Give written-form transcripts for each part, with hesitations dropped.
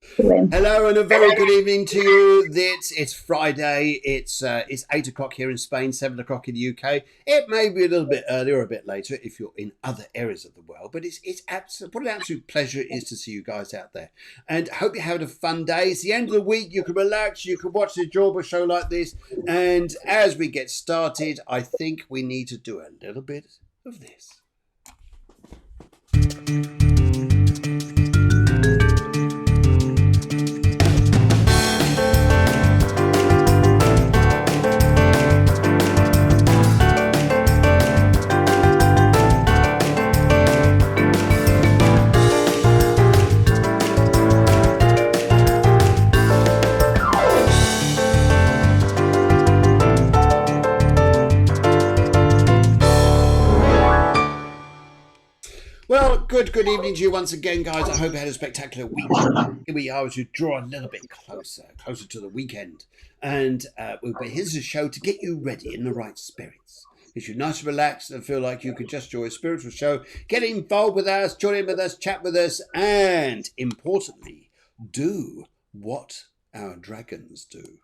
Hello and a very good evening to you. It's Friday. It's 8 o'clock here in Spain, 7 o'clock in the UK. It may be a little bit earlier or a bit later if you're in other areas of the world, but what an absolute pleasure it is to see you guys out there. And hope you're having a fun day. It's the end of the week. You can relax. You can watch the Debra show like this. And as we get started, I think we need to do a little bit of this. Well, good evening to you once again, guys. I hope you had a spectacular week. Here we are as we draw a little bit closer to the weekend. And here's a show to get you ready in the right spirits. If you're nice and relaxed and feel like you could just enjoy a spiritual show, get involved with us, join in with us, chat with us, and importantly, do what our dragons do.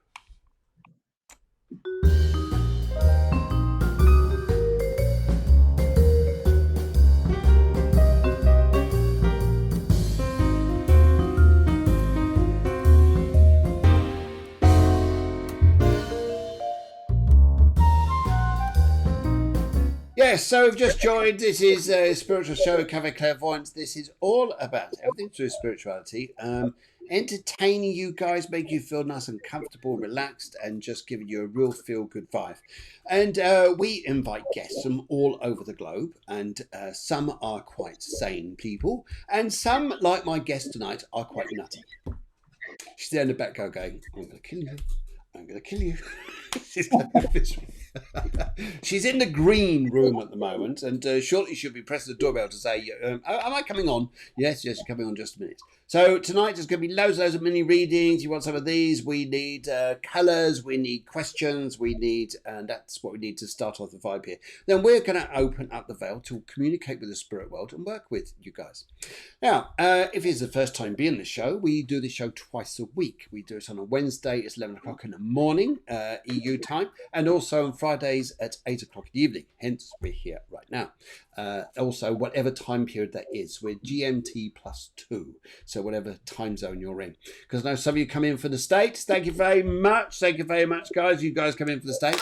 Yes, so we've just joined. This is a spiritual show covering clairvoyance. This is all about everything to do with spirituality, entertaining you guys, making you feel nice and comfortable, relaxed, and just giving you a real feel-good vibe. And we invite guests from all over the globe, and some are quite sane people, and some, like my guest tonight, are quite nutty. She's there in the back going, I'm going to kill you. I'm going to kill you. She's in the green room at the moment, and shortly she'll be pressing the doorbell to say, am I coming on? Yes, you're coming on just a minute. So tonight there's going to be loads of mini readings. You want some of these? We need colours, we need questions, and that's what we need to start off the vibe here. Then we're going to open up the veil to communicate with the spirit world and work with you guys. Now, if it's the first time being the show, we do the show twice a week. We do it on a Wednesday, it's 11 o'clock in the morning, EU time, and also on Fridays at 8 o'clock in the evening. Hence, we're here right now. Also, whatever time period that is, we're GMT +2. So whatever time zone you're in. Because I know some of you come in for the States. Thank you very much. Thank you very much, guys. You guys come in for the States.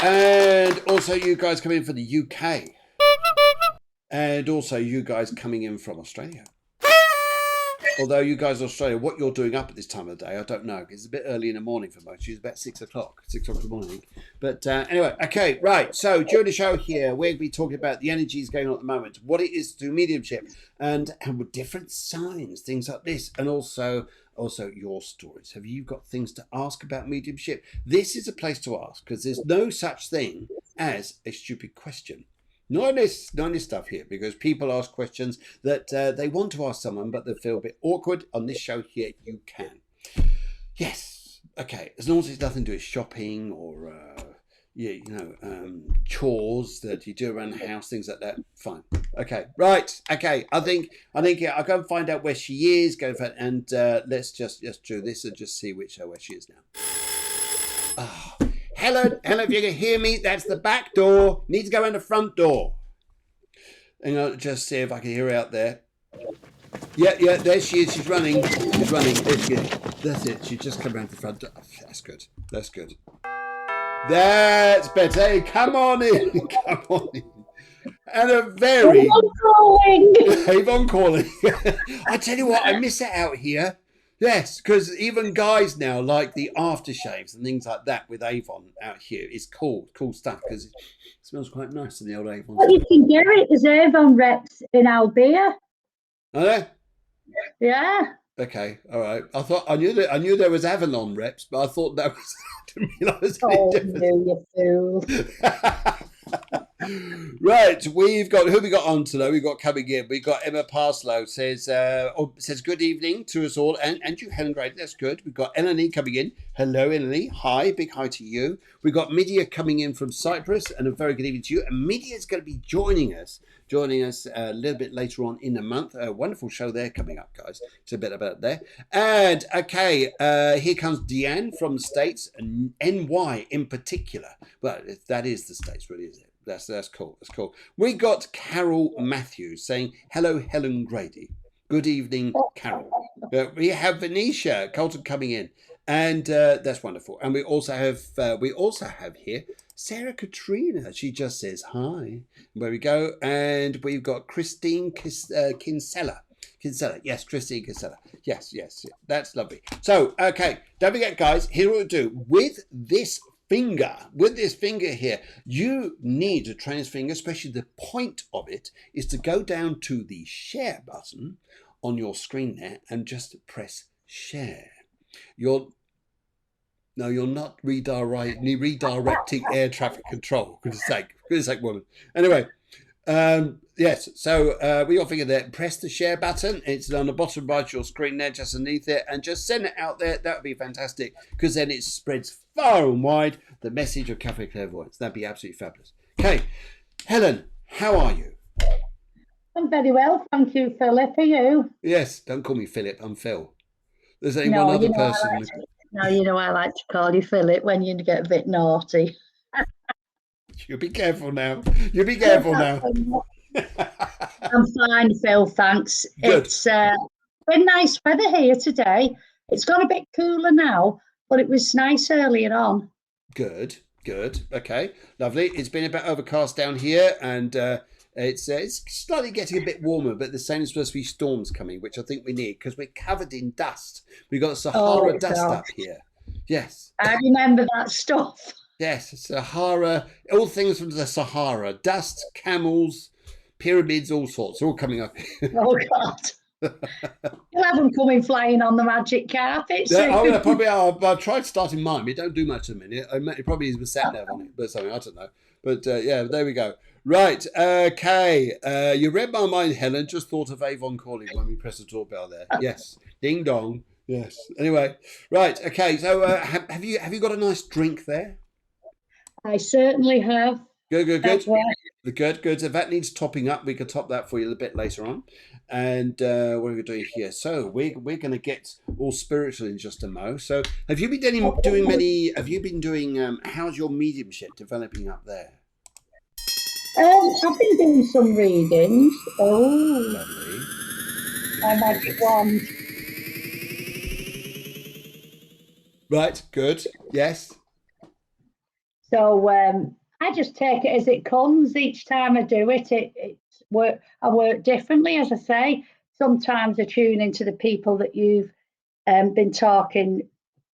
And also you guys come in for the UK. And also you guys coming in from Australia. Although you guys in Australia, what you're doing up at this time of the day, I don't know. It's a bit early in the morning for most. It's about 6 o'clock. 6 o'clock in the morning. But anyway, okay, right. So during the show here, we'll be talking about the energies going on at the moment, what it is to do mediumship, and with different signs, things like this, and also your stories. Have you got things to ask about mediumship? This is a place to ask, because there's no such thing as a stupid question. Not in this stuff here, because people ask questions that they want to ask someone, but they feel a bit awkward. On this show here, you can. Yes. Okay. As long as it's nothing to do with shopping or, chores that you do around the house, things like that. Fine. Okay. Right. Okay. I think yeah, I'll go and find out where she is. And let's just do this and just see where she is now. Oh. Helen, if you can hear me, that's the back door. Need to go in the front door. And I'll just see if I can hear her out there. Yeah, there she is. She's running. There she is. That's it. She's just come around the front door. That's good. That's better. Hey, come on in. And a very... Avon calling. I tell you what, I miss it out here. Yes, because even guys now like the aftershaves and things like that with Avon out here. It's cool stuff because it smells quite nice in the old Avon. Well, you can get it as Avon reps in Albia. Are there? Yeah. Okay, all right. I knew there was Avalon reps, but I thought that was. I didn't realise any difference. You fool. Right, we've got who we got on today. We've got coming in. We've got Emma Parslow says good evening to us all, and you, Helen Grady. That's good. We've got Eleni coming in. Hello, Eleni. Hi, big hi to you. We've got Midia coming in from Cyprus, and a very good evening to you. And Midia is going to be joining us a little bit later on in the month. A wonderful show there coming up, guys. It's a bit about there. And okay, here comes Deanne from the States, and NY in particular. Well, that is the States, really, isn't it? That's cool. That's cool. We got Carol Matthews saying, hello, Helen Grady. Good evening, Carol. We have Venetia Colton coming in, and that's wonderful. And we also have here Sarah Katrina. She just says hi. There we go. And we've got Christine Kinsella. Yes, Christine Kinsella. Yes, that's lovely. So, okay, don't forget, guys, here's what we do. With this finger here, you need to train this finger, especially the point of it is to go down to the share button on your screen there and just press share. You're not redirecting air traffic control. Goodness sake, woman. Anyway, yes, so we got finger there. Press the share button. It's on the bottom right of your screen there, just underneath it, and just send it out there. That would be fantastic, because then it spreads far and wide the message of Cafe Clairvoyance. That'd be absolutely fabulous. Okay, Helen, how are you? I'm very well, thank you, Philip. Are you? Yes, don't call me Philip. I'm Phil. There's only one other person. I like to call you Philip when you get a bit naughty. You'll be careful now. I'm fine, Phil, thanks. Good. It's been nice weather here today. It's got a bit cooler now, but it was nice earlier on. Good. Okay, lovely. It's been a bit overcast down here, and it's slightly getting a bit warmer, but the same is supposed to be storms coming, which I think we need, because we're covered in dust. We've got Sahara dust up here. Yes. I remember that stuff. Yes, Sahara, all things from the Sahara, dust, camels, pyramids, all sorts, all coming up. Oh, God. You'll have them coming flying on the magic carpet. I'll try starting mine. We don't do much at the minute. It probably is with sat nav on it, but something, I don't know. But yeah, there we go. Right, okay. You read my mind, Helen. Just thought of Avon calling when we pressed the doorbell there. Yes, ding dong. Yes. Anyway, right, okay. So have you got a nice drink there? I certainly have. Good. Good. If that needs topping up, we can top that for you a little bit later on. And what are we doing here? So we're going to get all spiritual in just a mo. So have you been doing how's your mediumship developing up there? I've been doing some readings. Oh, lovely. My magic wand. Right, good. Yes. So I just take it as it comes. Each time I do it, I work differently, as I say. Sometimes I tune into the people that you've been talking,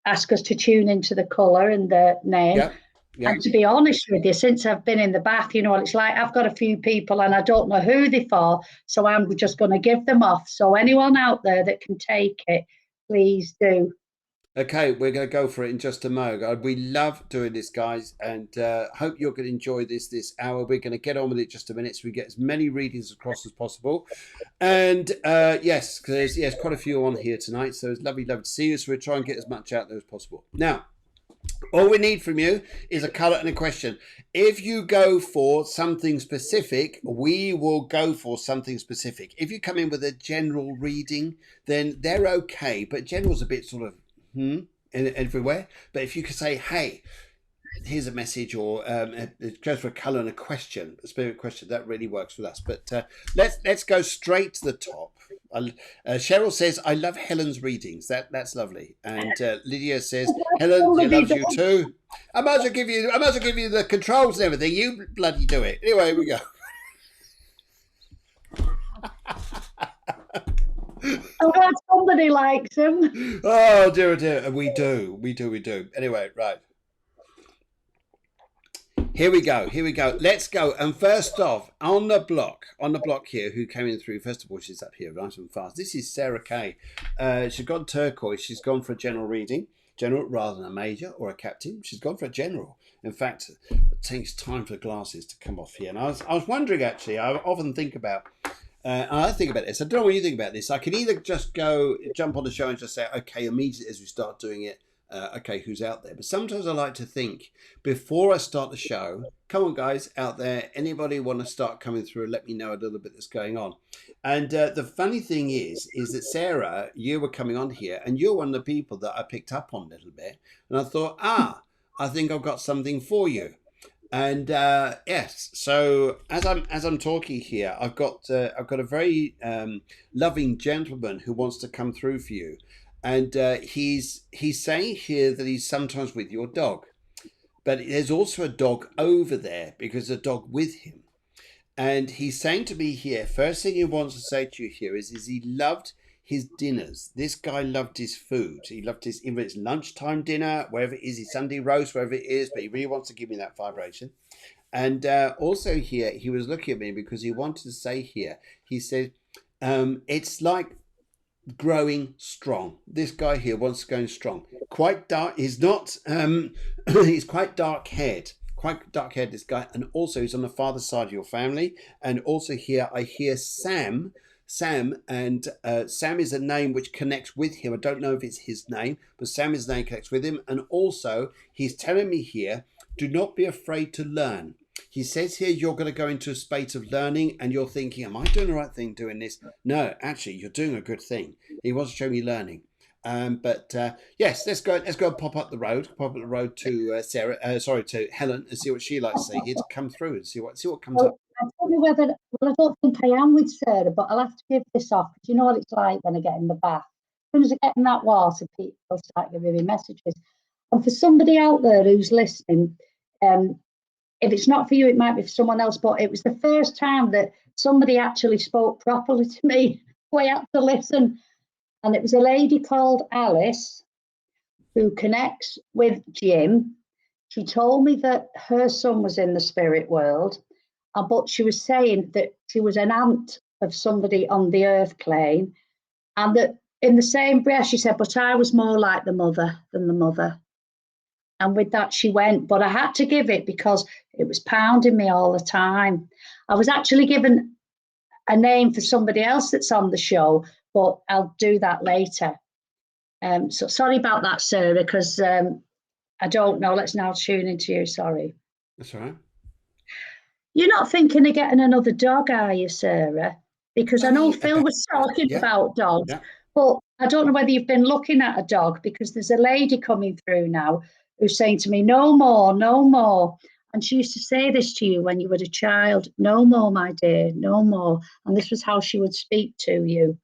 ask us to tune into the colour and the name. Yeah. And to be honest with you, since I've been in the bath, it's like I've got a few people and I don't know who they're for, so I'm just going to give them off. So anyone out there that can take it, please do. Okay, we're going to go for it in just a moment. We love doing this, guys, and hope you're going to enjoy this hour. We're going to get on with it just a minute so we get as many readings across as possible. And yes, because there's quite a few on here tonight, so it's lovely to see you. So we'll try and get as much out there as possible. Now, all we need from you is a colour and a question. If you go for something specific, we will go for something specific. If you come in with a general reading, then they're okay, but general's a bit sort of everywhere. But if you could say, hey, here's a message, or it goes for a colour and a question, a spirit question, that really works with us. But let's go straight to the top. Cheryl says, I love Helen's readings. That's lovely. And Lydia says, Helen loves you too. I might as well give you the controls and everything. You bloody do it. Anyway, we go. I'm glad somebody likes them. Oh dear. We do. Anyway, right. Here we go. Let's go. And first off, on the block here, who came in through, first of all, she's up here nice and fast. This is Sarah Kay. She's gone turquoise. She's gone for a general reading. general rather than a major or a captain. She's gone for a general. In fact, it takes time for the glasses to come off here. And I was wondering, actually, I often think about, I think about this. I don't know what you think about this. I can either just jump on the show and just say, okay, immediately as we start doing it, okay, who's out there? But sometimes I like to think before I start the show, come on, guys out there, anybody want to start coming through? Let me know a little bit that's going on. And the funny thing is that Sarah, you were coming on here, and you're one of the people that I picked up on a little bit, and I thought, I think I've got something for you. And yes, so as I'm talking here, I've got a very loving gentleman who wants to come through for you, and he's saying here that he's sometimes with your dog, but there's also a dog over there because a dog with him. And he's saying to me here, first thing he wants to say to you here is he loved his dinners. This guy loved his food. He loved his, even it's lunchtime dinner, wherever it is, his Sunday roast, wherever it is, but he really wants to give me that vibration. And also here, he was looking at me because he wanted to say here, he said, it's like growing strong. This guy here wants to go strong. Quite dark. He's not, he's quite dark haired. Quite dark haired, this guy. And also he's on the father's side of your family. And also here I hear Sam, and Sam is a name which connects with him. I don't know if it's his name, but Sam is a name connects with him. And also he's telling me here, do not be afraid to learn. He says here you're going to go into a space of learning, and you're thinking, am I doing the right thing doing this? No, actually, you're doing a good thing. He wants to show me learning. But yes, let's go and pop up the road to to Helen, and see what she likes to say here, to come through and see what comes up. I don't know whether, well, I don't think I am with Sarah, but I'll have to give this off, because you know what it's like when I get in the bath. As soon as I get in that water, people start giving me messages. And for somebody out there who's listening, if it's not for you, it might be for someone else, but it was the first time that somebody actually spoke properly to me. So I had to listen. And it was a lady called Alice who connects with Jim. She told me that her son was in the spirit world, but she was saying that she was an aunt of somebody on the earth plane, and that in the same breath she said, but I was more like the mother than the mother. And with that she went, but I had to give it because it was pounding me all the time. I was actually given a name for somebody else that's on the show, but I'll do that later. So sorry about that, Sarah, because I don't know. Let's now tune into you. Sorry. That's all right. You're not thinking of getting another dog, are you, Sarah? Because I know Phil was talking about dogs, but I don't know whether you've been looking at a dog, because there's a lady coming through now who's saying to me, no more, no more. And she used to say this to you when you were a child, no more, my dear, no more. And this was how she would speak to you.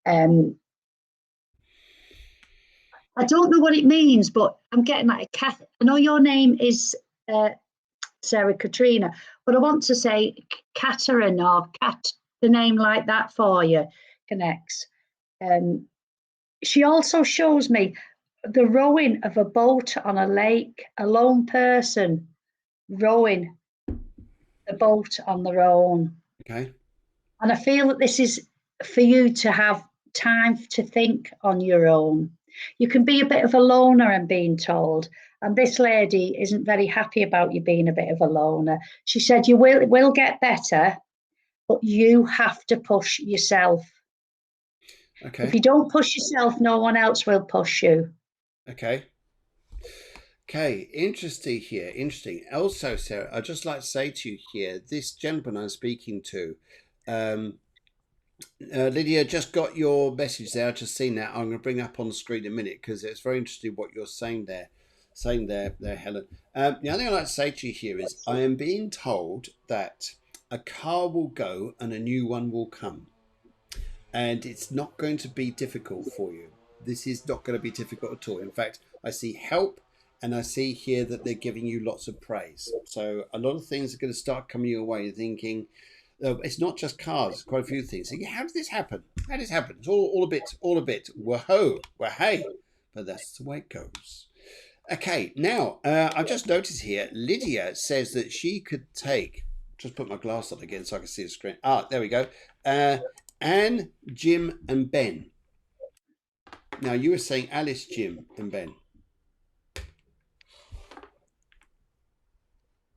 I don't know what it means, but I'm getting like a cat. I know your name is Sarah Katrina, but I want to say Catherine or Cat, the name like that for you connects. She also shows me the rowing of a boat on a lake, a lone person rowing the boat on their own. Okay. And I feel that this is for you to have time to think on your own. You can be a bit of a loner, I'm being told. And this lady isn't very happy about you being a bit of a loner. She said you will get better, but you have to push yourself. Okay. If you don't push yourself, no one else will push you. Okay. Okay, interesting here. Interesting. Also, Sarah, I'd just like to say to you here, this gentleman I'm speaking to, Lydia, just got your message there. I've just seen that. I'm going to bring up on the screen in a minute because it's very interesting what you're saying there. Helen. The other thing I'd like to say to you here is I am being told that a car will go and a new one will come. And it's not going to be difficult for you. This is not going to be difficult at all. In fact, I see help, and I see here that they're giving you lots of praise. So a lot of things are going to start coming your way. You're thinking, it's not just cars, quite a few things. Thinking, how did this happen? How did this happen? It's all a bit, whoa, hey. But that's the way it goes. Okay, now, I've just noticed here, Lydia says that she could take, just put my glass on again so I can see the screen. There we go. Anne, Jim, and Ben. Now, you were saying Alice, Jim, and Ben.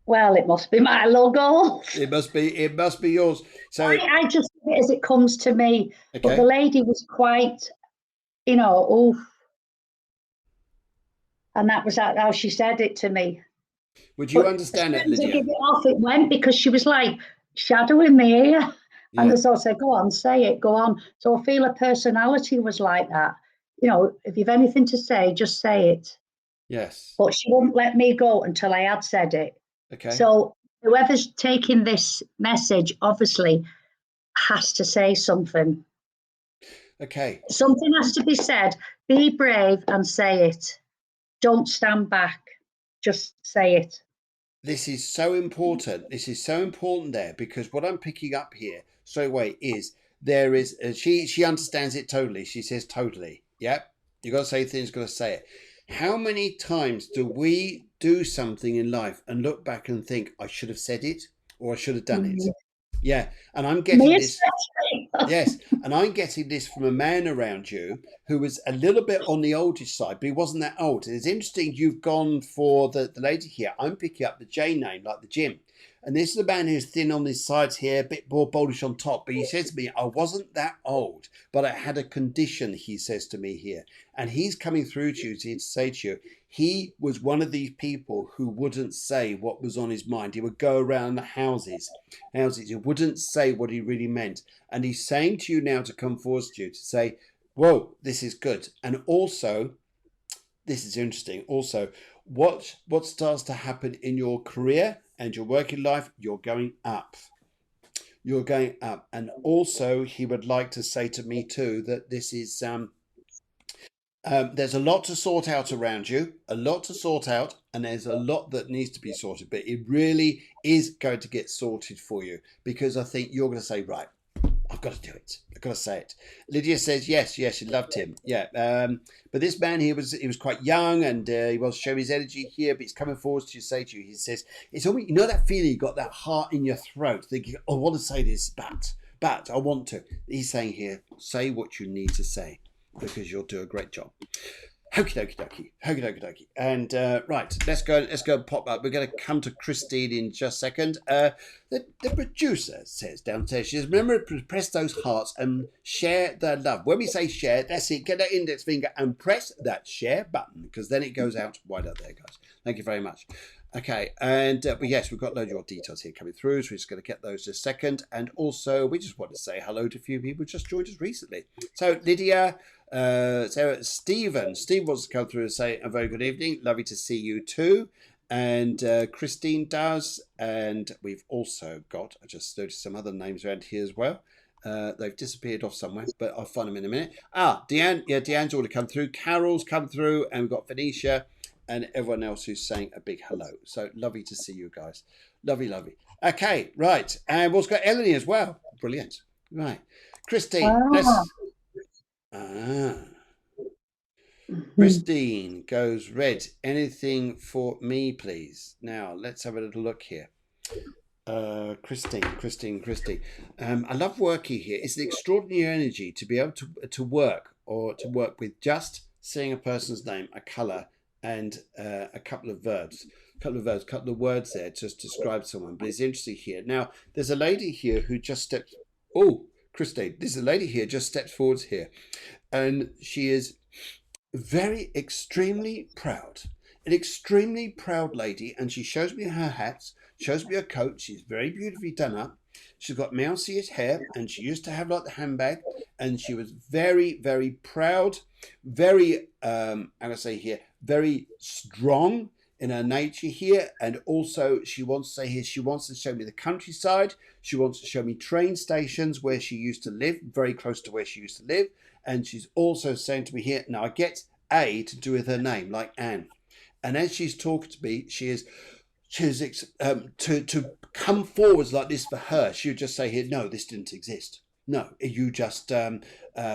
Well, it must be my logo. It must be. It must be yours. So I just do it as it comes to me. But the okay. lady was quite, oh, and that was how she said it to me. Would you But as understand it, soon as I Lydia? give it off, it went because she was like shadowing me here. Yeah. And so I said, go on, say it, go on. So I feel her personality was like that. If you've anything to say, just say it. Yes. But she wouldn't let me go until I had said it. Okay. So whoever's taking this message obviously has to say something. Okay. Something has to be said. Be brave and say it. Don't stand back. Just say it. This is so important. This is so important there, because what I'm picking up here straight away is there is she understands it totally. She says totally. Yep. You got to say things. Got to say it. How many times do we do something in life and look back and think, I should have said it or I should have done it? Mm. Yeah. And I'm Me getting this. especially. Yes, and I'm getting this from a man around you who was a little bit on the oldish side, but he wasn't that old. And it's interesting you've gone for the lady here. I'm picking up the J name, like the gym. And this is a man who's thin on his sides here, a bit more boldish on top. But he says to me, I wasn't that old, but I had a condition, he says to me here. And he's coming through to you to say to you, he was one of these people who wouldn't say what was on his mind. He would go around the houses. He wouldn't say what he really meant. And he's saying to you now to come forward to you to say, whoa, this is good. And also, this is interesting. Also, what starts to happen in your career and your working life, you're going up. You're going up. And also, he would like to say to me too that this is there's a lot to sort out around you, a lot to sort out, and there's a lot that needs to be sorted. But it really is going to get sorted for you, because I think you're going to say, right, I've got to do it. I've got to say it. Lydia says yes, yes, she loved him. Yeah, but this man, he was quite young, and he was showing his energy here. But he's coming forward to say to you. He says, "It's almost, that feeling you got, that heart in your throat, thinking, I want to say this, but I want to." He's saying here, say what you need to say, because you'll do a great job. Hokey dokey dokey, hokey dokey dokey. And right, let's go and pop up. We're going to come to Christine in just a second. The producer says downstairs, she says, remember to press those hearts and share the love. When we say share, that's it. Get that index finger and press that share button, because then it goes out wide up there, guys. Thank you very much. Okay, and but yes, we've got loads of your details here coming through, so we're just going to get those in a second. And also, we just want to say hello to a few people who just joined us recently. So, Lydia, Sarah, Steve wants to come through and say a very good evening. Lovely to see you too. And Christine does. And we've also got, I just noticed some other names around here as well. They've disappeared off somewhere, but I'll find them in a minute. Deanne, yeah, Deanne's already come through. Carol's come through, and we've got Phoenicia and everyone else who's saying a big hello. So lovely to see you guys. Lovely, lovely. Okay, right. And we've also got Eleni as well. Brilliant. Right. Christine, let's... Christine goes red. Anything for me, please? Now, let's have a little look here. Christine. I love working here. It's an extraordinary energy to be able to work, or to work with just seeing a person's name, a colour, and a couple of words there just to describe someone. But it's interesting here. Now, there's a lady here who just steps... Oh, Christine, there's a lady here just steps forwards here. And she is very extremely proud. An extremely proud lady. And she shows me her hats, shows me her coat. She's very beautifully done up. She's got mousy hair, and she used to have like the handbag, and she was very, very proud, very, I'm going to say here, very strong in her nature here. And also she wants to say here, she wants to show me the countryside. She wants to show me train stations where she used to live, very close to where she used to live. And she's also saying to me here, now I get A to do with her name, like Anne. And as she's talking to me, she to come forwards like this for her, she would just say here, no, this didn't exist. No, you just,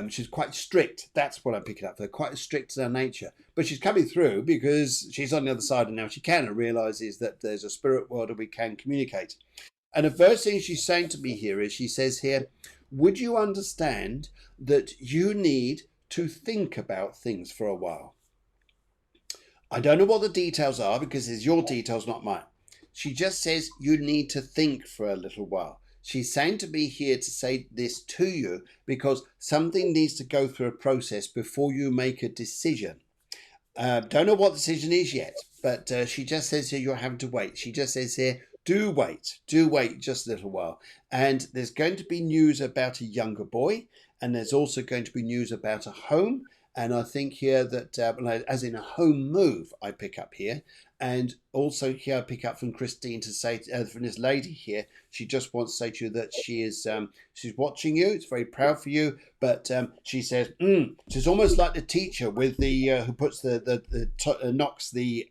she's quite strict. That's what I'm picking up for her, quite strict in her nature. But she's coming through because she's on the other side, and now she can and realizes that there's a spirit world and we can communicate. And the first thing she's saying to me here is, she says here, would you understand that you need to think about things for a while? I don't know what the details are, because it's your details, not mine. She just says you need to think for a little while. She's saying to be here to say this to you because something needs to go through a process before you make a decision. Don't know what decision is yet, but she just says here you're having to wait. She just says here, do wait just a little while. And there's going to be news about a younger boy, and there's also going to be news about a home. And I think here that, as in a home move, I pick up here. And also here I pick up from Christine to say, from this lady here, she just wants to say to you that she is, she's watching you. It's very proud for you. But she says, she's almost like the teacher with the, who puts knocks the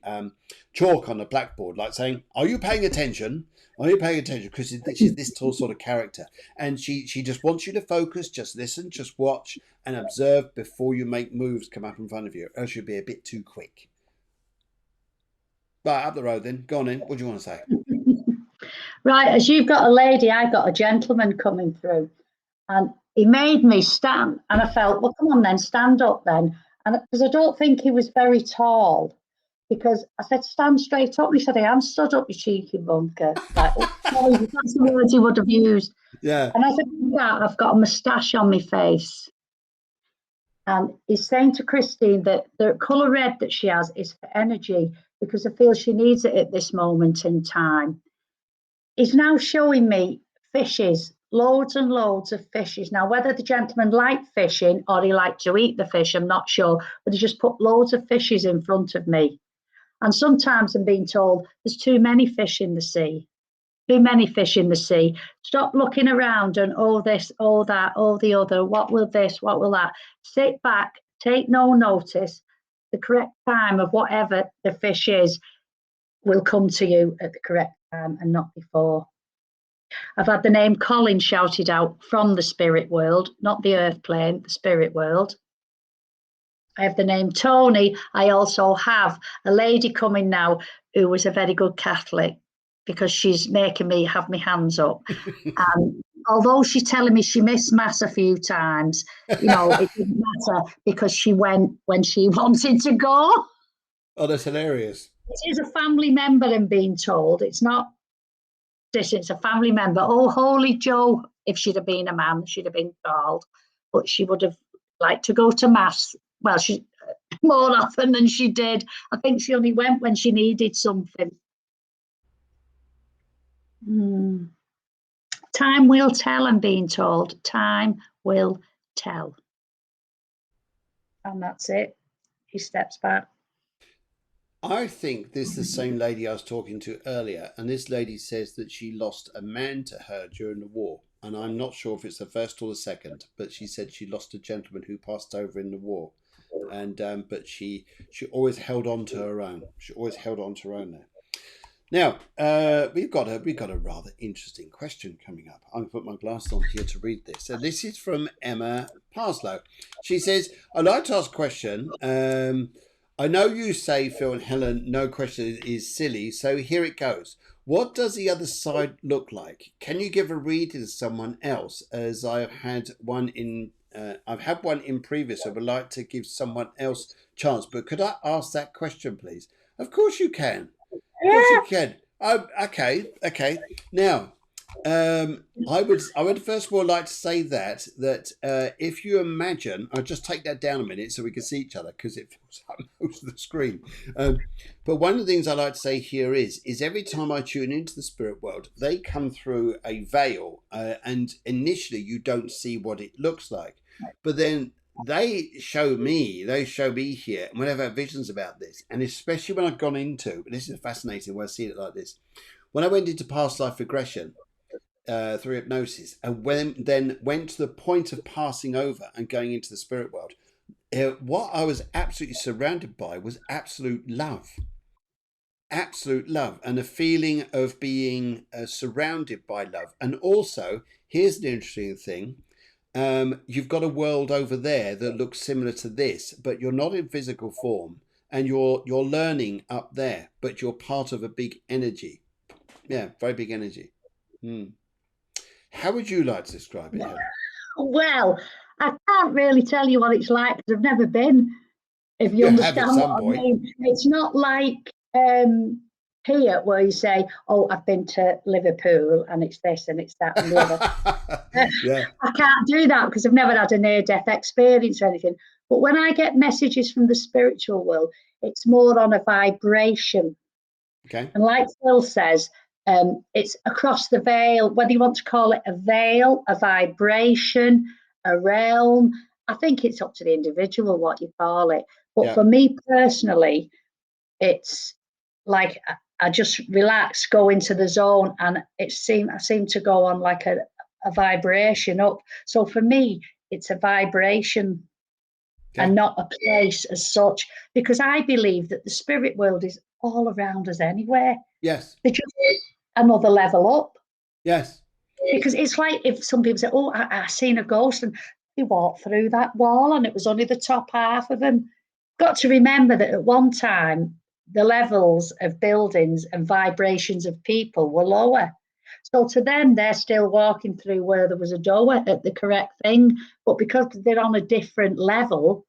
chalk on the blackboard, like saying, are you paying attention? Are you paying attention? Because she's this tall sort of character. And she just wants you to focus, just listen, just watch and observe before you make moves come up in front of you. Or else you'll be a bit too quick. Right, up the road then. Go on in. What do you want to say? Right, as you've got a lady, I've got a gentleman coming through. And he made me stand. And I felt, well, come on then, stand up then. And because I don't think he was very tall. Because I said, stand straight up. And he said, I am stood up, you cheeky bunker. Like, oh, sorry, that's the words he would have used. Yeah. And I said, yeah, I've got a moustache on my face. And he's saying to Christine that the colour red that she has is for energy because I feel she needs it at this moment in time. He's now showing me fishes, loads and loads of fishes. Now, whether the gentleman liked fishing or he liked to eat the fish, I'm not sure, but he just put loads of fishes in front of me. And sometimes I'm being told there's too many fish in the sea. Too many fish in the sea. Stop looking around and oh this, oh that, oh the other. What will this? What will that? Sit back, take no notice. The correct time of whatever the fish is will come to you at the correct time and not before. I've had the name Colin shouted out from the spirit world, not the earth plane, the spirit world. I have the name Tony. I also have a lady coming now who was a very good Catholic because she's making me have my hands up. And although she's telling me she missed Mass a few times, it didn't matter because she went when she wanted to go. Oh, that's hilarious. It is a family member, I'm being told. It's not this, it's a family member. Oh, Holy Joe, if she'd have been a man, she'd have been called. But she would have liked to go to Mass. Well, she more often than she did. I think she only went when she needed something. Time will tell, I'm being told. Time will tell. And that's it. He steps back. I think this is the same lady I was talking to earlier, and this lady says that she lost a man to her during the war. And I'm not sure if it's the first or the second, but she said she lost a gentleman who passed over in the war. And but she always held on to her own. She always held on to her own there. Now, we've got a rather interesting question coming up. I'm going to put my glasses on here to read this. So this is from Emma Parslow. She says, I'd like to ask a question. I know you say, Phil and Helen, no question is silly, so here it goes. What does the other side look like? Can you give a reading to someone else? As I've had one in previous, I would like to give someone else chance. But could I ask that question, please? Of course you can. Of course you can. Oh, okay. Now, I would first of all like to say that if you imagine, I'll just take that down a minute so we can see each other because it fills up most of the screen. But one of the things I like to say here is every time I tune into the spirit world, they come through a veil, and initially you don't see what it looks like, but then they show me here, and whenever I have visions about this, and especially when I've gone into, this is fascinating when I see it like this, when I went into past life regression through hypnosis, and then went to the point of passing over and going into the spirit world, what I was absolutely surrounded by was absolute love, and a feeling of being surrounded by love. And also, here's an interesting thing. You've got a world over there that looks similar to this, but you're not in physical form, and you're learning up there, but you're part of a big energy. Yeah, very big energy. How would you like to describe it, Helen? Well, I can't really tell you what it's like because I've never been. If you understand what I mean, it's not like here where you say, oh, I've been to Liverpool and it's this and it's that and the other. Yeah. I can't do that because I've never had a near-death experience or anything. But when I get messages from the spiritual world, it's more on a vibration. Okay. And like Phil says, it's across the veil, whether you want to call it a veil, a vibration, a realm. I think it's up to the individual what you call it. But Yeah. for me personally, it's like I just relax, go into the zone, and I seem to go on like a vibration up. So for me, it's a vibration and not a place as such, because I believe that the spirit world is all around us anywhere. Yes. They're just another level up. Yes. Because it's like if some people say, oh, I seen a ghost, and they walked through that wall and it was only the top half of them. Got to remember that at one time, the levels of buildings and vibrations of people were lower. So to them, they're still walking through where there was a door at the correct thing. But because they're on a different level,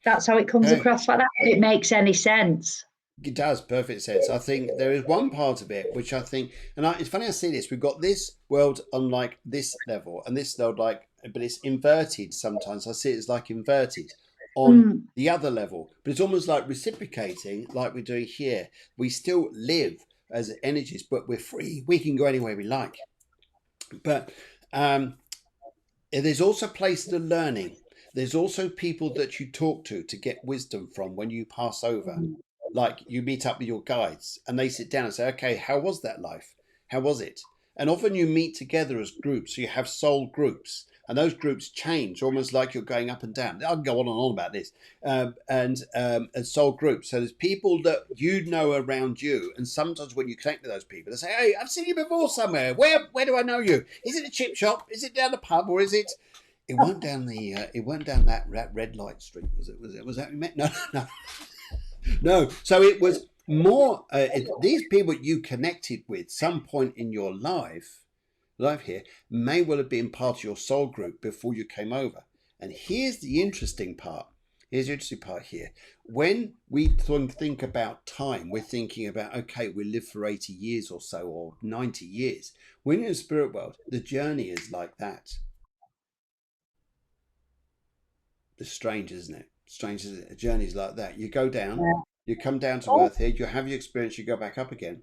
that's how it comes across like that. If it makes any sense. It does perfect sense. I think there is one part of it which I think, and it's funny I see this. We've got this world on like this level, and this world like, but it's inverted sometimes. I see it as like inverted on the other level, but it's almost like reciprocating, like we're doing here. We still live as energies, but we're free. We can go anywhere we like. But there's also place to learning. There's also people that you talk to get wisdom from when you pass over. Like you meet up with your guides and they sit down and say, okay, how was that life? How was it? And often you meet together as groups. So you have soul groups and those groups change almost like you're going up and down. I'll go on and on about this. And soul groups. So there's people that you know around you. And sometimes when you connect with those people, they say, hey, I've seen you before somewhere. Where do I know you? Is it a chip shop? Is it down the pub? Or is it... It went down that red light street. Was that we met? No, no. No, so it was more these people you connected with some point in your life here may well have been part of your soul group before you came over. And here's the interesting part. Here's the interesting part here. When we think about time, we're thinking about, okay, we live for 80 years or so, or 90 years. When you're in the spirit world, the journey is like that. It's strange, isn't it? Strange, isn't it? A journey's like that. You go down, you come down to earth here, you have your experience, you go back up again.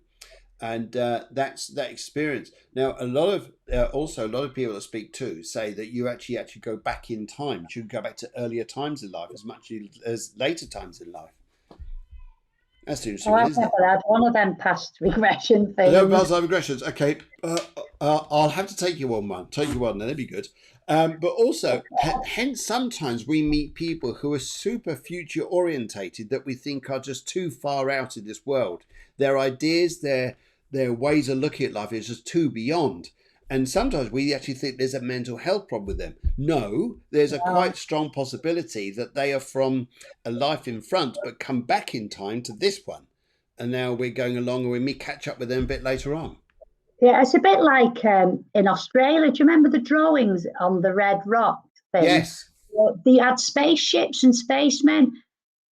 And that's that experience. Now, a lot of people that speak to say that you actually go back in time. You go back to earlier times in life as much as later times in life. That's interesting. I've never had one of them past regression things. No past life regressions. Okay, I'll have to take you on one. That'd be good. But also, hence sometimes we meet people who are super future orientated that we think are just too far out of this world. Their ideas, their ways of looking at life is just too beyond. And sometimes we actually think there's a mental health problem with them. No, there's a quite strong possibility that they are from a life in front, but come back in time to this one. And now we're going along and we may catch up with them a bit later on. Yeah, it's a bit like in Australia. Do you remember the drawings on the red rock thing? Yes. They had spaceships and spacemen.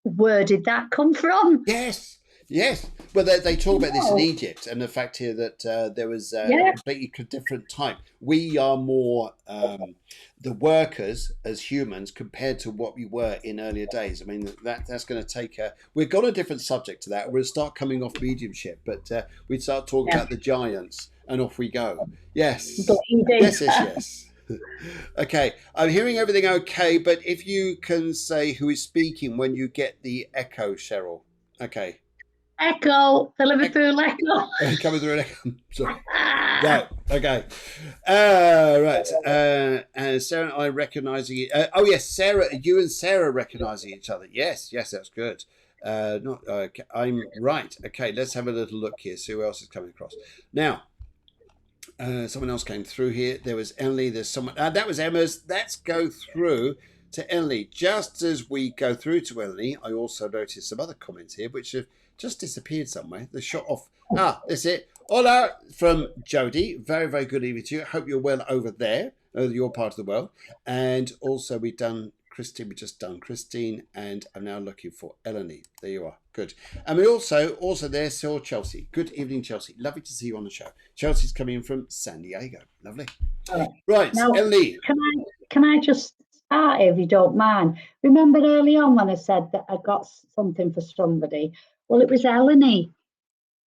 Where did that come from? Yes. Yes. Well, they talk about this in Egypt and the fact here that there was a completely different type. We are more the workers as humans compared to what we were in earlier days. I mean, that's going to take we've got a different subject to that. We'll start coming off mediumship, but we'd start talking about the giants and off we go. Yes. Yes. Okay. I'm hearing everything okay, but if you can say who is speaking when you get the echo, Cheryl. Okay. Echo, the Liverpool Echo. Coming through an echo. Sorry. No, okay. Right. And Sarah and I recognizing it. Oh, yes, Sarah, you and Sarah recognizing each other. Yes, that's good. I'm right. Okay, let's have a little look here, see who else is coming across. Now, someone else came through here. There was Emily. There's someone. That was Emma's. Let's go through to Emily. Just as we go through to Emily, I also noticed some other comments here, which have just disappeared somewhere. They shot off. That's it. Hola from Jody. Very, very good evening to you. Hope you're well over there, your part of the world. And also we've done Christine, we just done Christine, and I'm now looking for Eleni. There you are. Good. And we also there saw Chelsea. Good evening, Chelsea. Lovely to see you on the show. Chelsea's coming in from San Diego. Lovely. Right, Now, Eleni. Can I just start, if you don't mind? Remember early on when I said that I got something for somebody? Well, it was Eleni.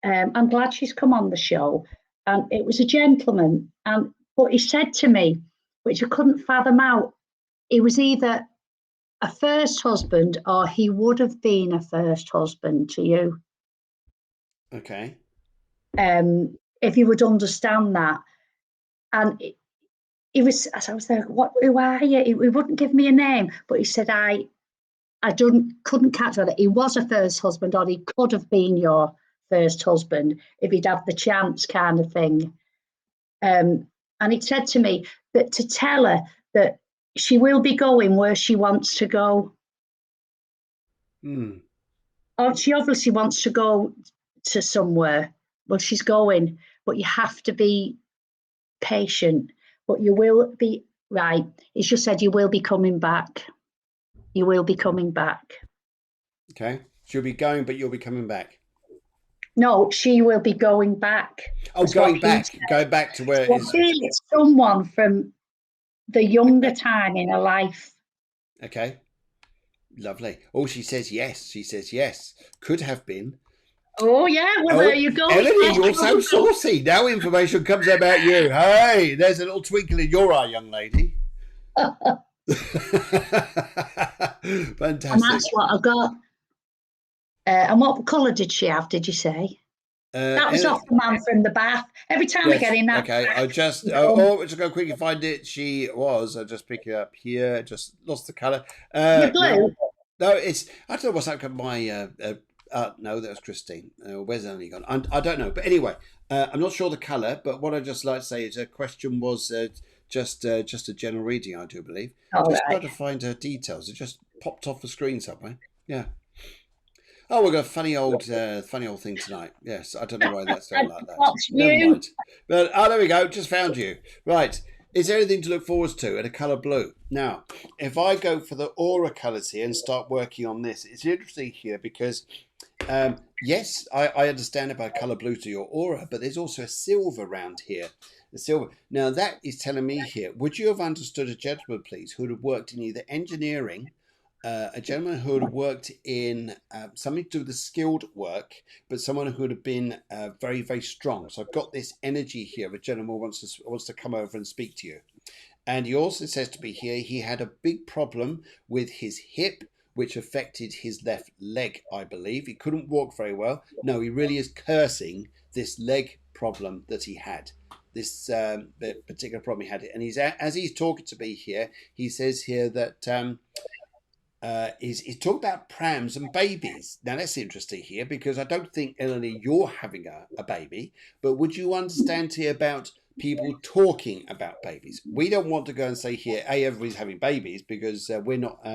I'm glad she's come on the show. And it was a gentleman. And what he said to me, which I couldn't fathom out, he was either a first husband or he would have been a first husband to you. Okay. If you would understand that. And he was, as I was like, who are you? He wouldn't give me a name, but he said, I couldn't catch whether he was a first husband or he could have been your first husband if he'd have the chance, kind of thing. And he said to me that to tell her that she will be going where she wants to go. Or she obviously wants to go to somewhere. Well, she's going, but you have to be patient. But you will be, right, it's just said you will be coming back. You will be coming back. Okay. She'll be going, but you'll be coming back. No, she will be going back. Oh, going back. Go back to where it is. I feel it's someone from the younger time in her life. Okay. Lovely. Oh, she says yes. She says yes. Could have been. Oh, yeah. Well, there you go. Eleni, you're so saucy. Now information comes about you. Hey, there's a little twinkle in your eye, young lady. Fantastic. And that's what I got. And what colour did she have, did you say? That was off the man from the bath. Every time I get in that. Okay, I just just go quickly find it. She was. I'll just pick it up here. Just lost the colour. The blue? No, it's. I don't know what's happened. My no, that was Christine. Where's Eleni gone? I don't know. But anyway, I'm not sure the colour. But what I just like to say is her question was just a general reading, I do believe. Just try to find her details. It just popped off the screen somewhere. Yeah. Oh, we've got a funny old thing tonight. Yes, I don't know why that's all like that. Never mind. But there we go. Just found you. Right. Is there anything to look forward to at a colour blue? Now, if I go for the aura colours here and start working on this, it's interesting here because, yes, I understand about colour blue to your aura, but there's also a silver around here. The silver. Now, that is telling me here, would you have understood a gentleman, please, who would have worked in either engineering, a gentleman who would have worked in something to do with the skilled work, but someone who would have been very, very strong. So I've got this energy here of a gentleman who wants to come over and speak to you. And he also says to me here, he had a big problem with his hip, which affected his left leg, I believe. He couldn't walk very well. No, he really is cursing this leg problem that he had. This particular problem he had. And as he's talking to me here, he says here that... he's talking about prams and babies. Now that's interesting here because I don't think, Eleni, you're having a baby, but would you understand here about people talking about babies? We don't want to go and say here, hey, everybody's having babies because we're not.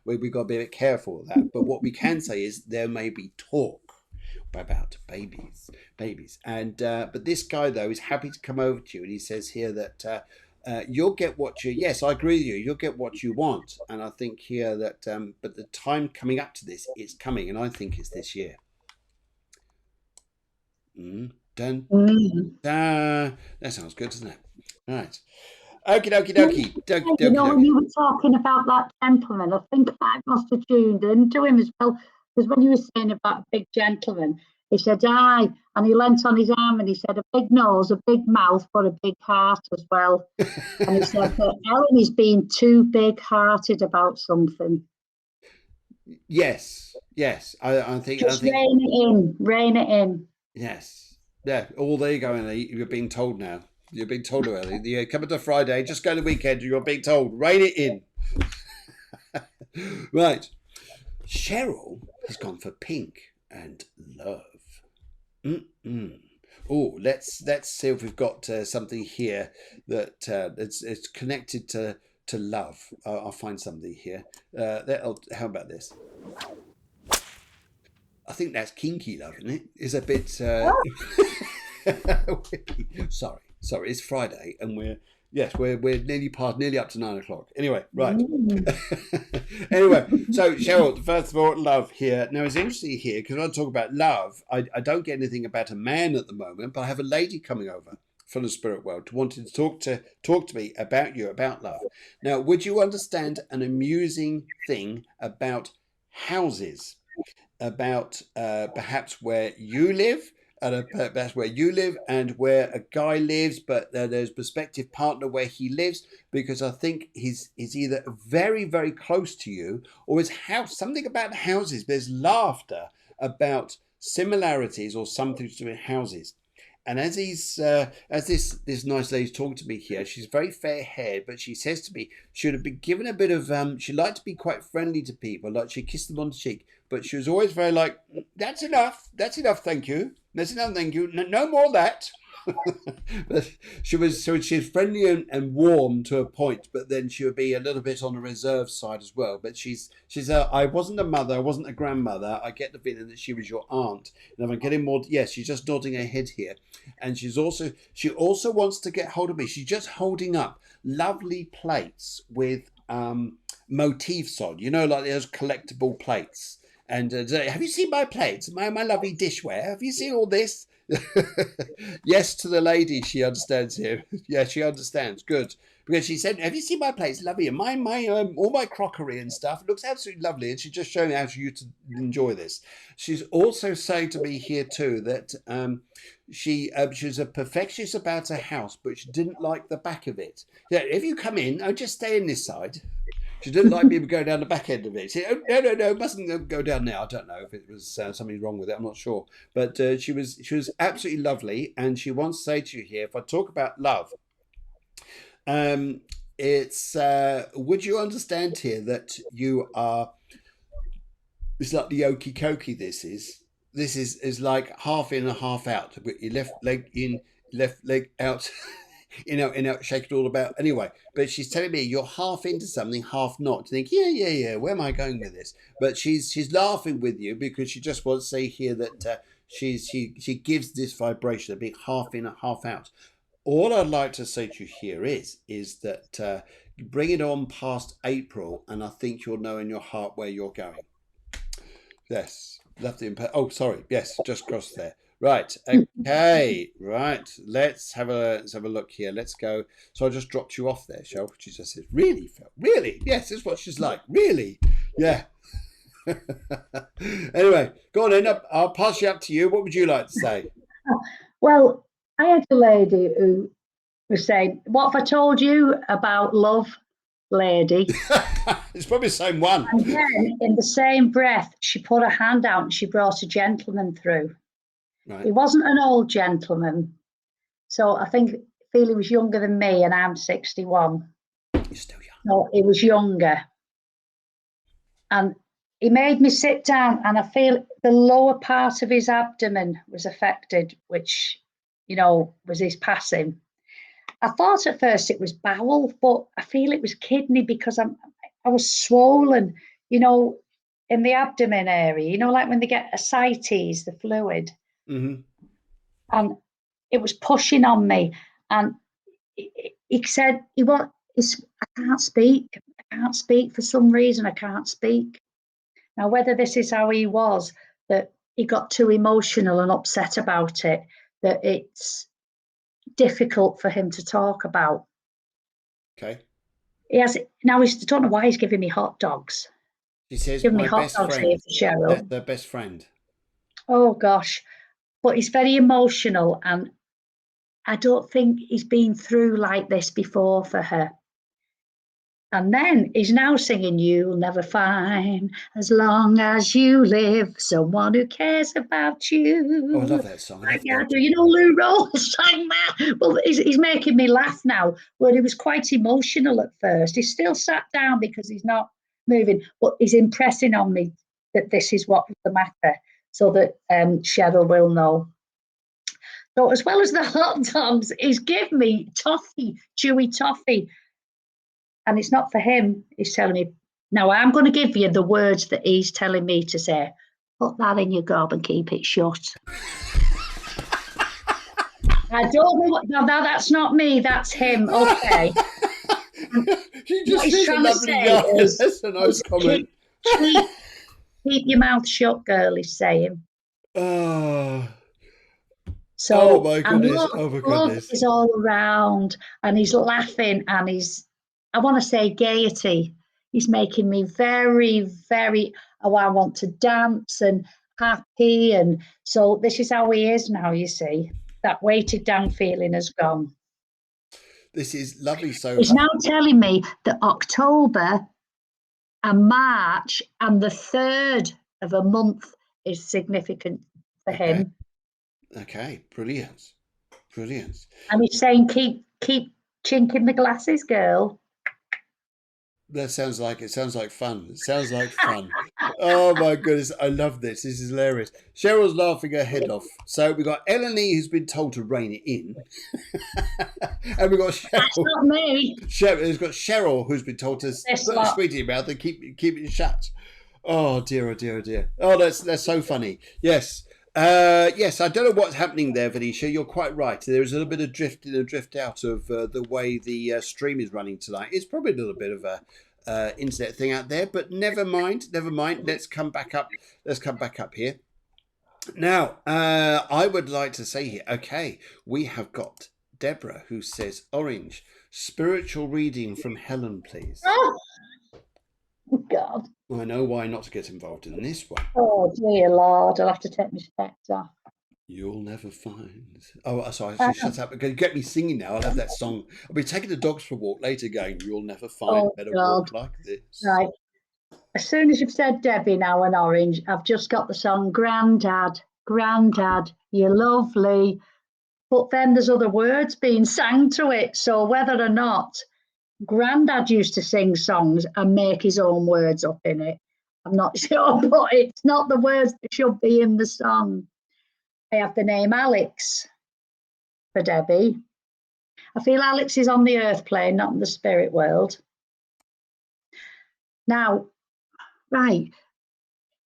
We've got to be a bit careful of that. But what we can say is there may be talk about babies, and but this guy though is happy to come over to you, and he says here that. You'll get what you... Yes, I agree with you. You'll get what you want. And I think here that... but the time coming up to this, it's coming. And I think it's this year. Dun, that sounds good, doesn't it? Right. Okie dokie. You know, when you were talking about that gentleman, I think I must have tuned into him as well. Because when you were saying about a big gentleman, he said, aye, and he leant on his arm and he said, a big nose, a big mouth, but a big heart as well. And he said that Helen is being too big-hearted about something. Yes. I think... rein it in. Yes. Yeah, there you go, Ellie. You're being told now. You're being told, Ellie. You're coming to Friday, just go to the weekend, you're being told, rein it in. Right. Cheryl has gone for pink and love. Oh, let's see if we've got something here that it's connected to love. I'll find something here. How about this? I think that's kinky love, isn't it? It's a bit. Sorry. It's Friday, and Yes, we're nearly up to 9 o'clock. Anyway, right. Mm. Anyway, so Cheryl, first of all, love here. Now it's interesting here because when I talk about love, I don't get anything about a man at the moment, but I have a lady coming over from the spirit world wanting to talk to me about you, about love. Now, would you understand an amusing thing about houses? About perhaps where you live, and perhaps where you live and where a guy lives, but there's prospective partner where he lives, because I think he's either very, very close to you or his house. Something about houses. There's laughter about similarities or something to do with houses. And as this nice lady's talking to me here, she's very fair haired, but she says to me she would have been given a bit of she liked to be quite friendly to people, like she kissed them on the cheek, but she was always very like, that's enough, thank you, that's enough, thank you, no more of that. But she's friendly and warm to a point, but then she would be a little bit on the reserve side as well. But she's I wasn't a mother, I wasn't a grandmother. I get the feeling that she was your aunt. And if I'm getting more, yes, she's just nodding her head here. And she also wants to get hold of me. She's just holding up lovely plates with motifs on, like those collectible plates. And have you seen my plates, my lovely dishware? Have you seen all this? Yes, to the lady, she understands here. Yeah, she understands. Good, because she said, "Have you seen my place? Lovely, and my all my crockery and stuff. It looks absolutely lovely." And she's just showing how you to enjoy this. She's also saying to me here too that she's a perfectionist about her house, but she didn't like the back of it. Yeah, if you come in, I'll just stay in this side. She didn't like people going down the back end of it. She said, oh, no, mustn't go down there. I don't know if it was something wrong with it. I'm not sure. But she was absolutely lovely. And she wants to say to you here, if I talk about love, it's would you understand here that you are, it's like the okey cokey this is like half in and half out. But your left leg in, left leg out. Shake it all about. Anyway, but she's telling me you're half into something, half not. To think, yeah. Where am I going with this? But she's laughing with you because she just wants to say here that she gives this vibration of being half in and half out. All I'd like to say to you here is that bring it on past April, and I think you'll know in your heart where you're going. Yes, left the impact. Oh, sorry. Yes, just crossed there. Right. Okay. Right. Let's have a look here. Let's go. So I just dropped you off there, Shel. She just says, "Really, Phil? Really? Yes, that's what she's like. Really? Yeah." Anyway, go on in. I'll pass you up to you. What would you like to say? Well, I had a lady who was saying, "What have I told you about love, lady?" It's probably the same one. And then, in the same breath, she put her hand out and she brought a gentleman through. Right. He wasn't an old gentleman, so I feel he was younger than me, and I'm 61. You're still young. No, he was younger, and he made me sit down, and I feel the lower part of his abdomen was affected, which, was his passing. I thought at first it was bowel, but I feel it was kidney because I was swollen, in the abdomen area, like when they get ascites, the fluid. Mm-hmm. And it was pushing on me. And he said, I can't speak. I can't speak for some reason. I can't speak. Now, whether this is how he was, that he got too emotional and upset about it, that it's difficult for him to talk about. Okay. Now, I don't know why he's giving me hot dogs. She says, giving me my hot best dogs friend. here for Cheryl. That's her best friend. Oh, gosh. But he's very emotional, and I don't think he's been through like this before for her. And then he's now singing, "You'll never find, as long as you live, someone who cares about you." Oh, I love that song. Lou Rawls sang that. Well, he's making me laugh now. Well, he was quite emotional at first. He's still sat down because he's not moving, but he's impressing on me that this is what's the matter, so that Cheryl will know. So as well as the hot dogs, he's given me toffee, chewy toffee. And it's not for him. He's telling me, now I'm going to give you the words that he's telling me to say. Put that in your gob and keep it shut. I don't know what. No, that's not me. That's him. Okay. He What just he's is a trying to lovely say guy. is, That's a nice comment. keep keep your mouth shut, girl. He's saying. Oh, oh So, my and goodness. Oh my love goodness. is all around, and he's laughing, and I want to say gaiety. He's making me very, very, oh, I want to dance and happy. And so this is how he is now, you see. That weighted down feeling has gone. This is lovely. So, He's now telling me that October and March and the third of a month is significant for okay. him. Okay. Brilliant. Brilliant. And he's saying, keep chinking the glasses, girl. That sounds like it sounds like fun. It sounds like fun. Oh my goodness, I love this. This is hilarious. Cheryl's laughing her head off. So we've got Eleni who's been told to rein it in. And we've got That's Cheryl. not me. We've got Cheryl who's been told to This put a lot. sweetie in your mouth and keep it shut. Oh dear, oh dear, oh dear. Oh, that's so funny. Yes. Yes, I don't know what's happening there, Venetia. You're quite right. There is a little bit of drift in and drift out of the way the stream is running tonight. It's probably a little bit of a internet thing out there, but never mind. Never mind. Let's come back up. Let's come back up here. Now, I would like to say here. Okay, we have got Debra who says orange spiritual reading from Helen, please. Oh, God. I know why not to get involved in this one. Oh, dear Lord. I'll have to take my specs off. You'll never find. Oh, sorry. Shut up. Get me singing now. I'll have that song. I'll be taking the dogs for a walk later. Going. You'll never find a Oh, better God. walk like this. Right. As soon as you've said Debbie now and orange, I've just got the song Grandad, Grandad, you're lovely. But then there's other words being sang to it. So whether or not Grandad used to sing songs and make his own words up in it, I'm not sure, but it's not the words that should be in the song. I have the name Alex for Debbie. I feel Alex is on the earth plane, not in the spirit world. Now, right,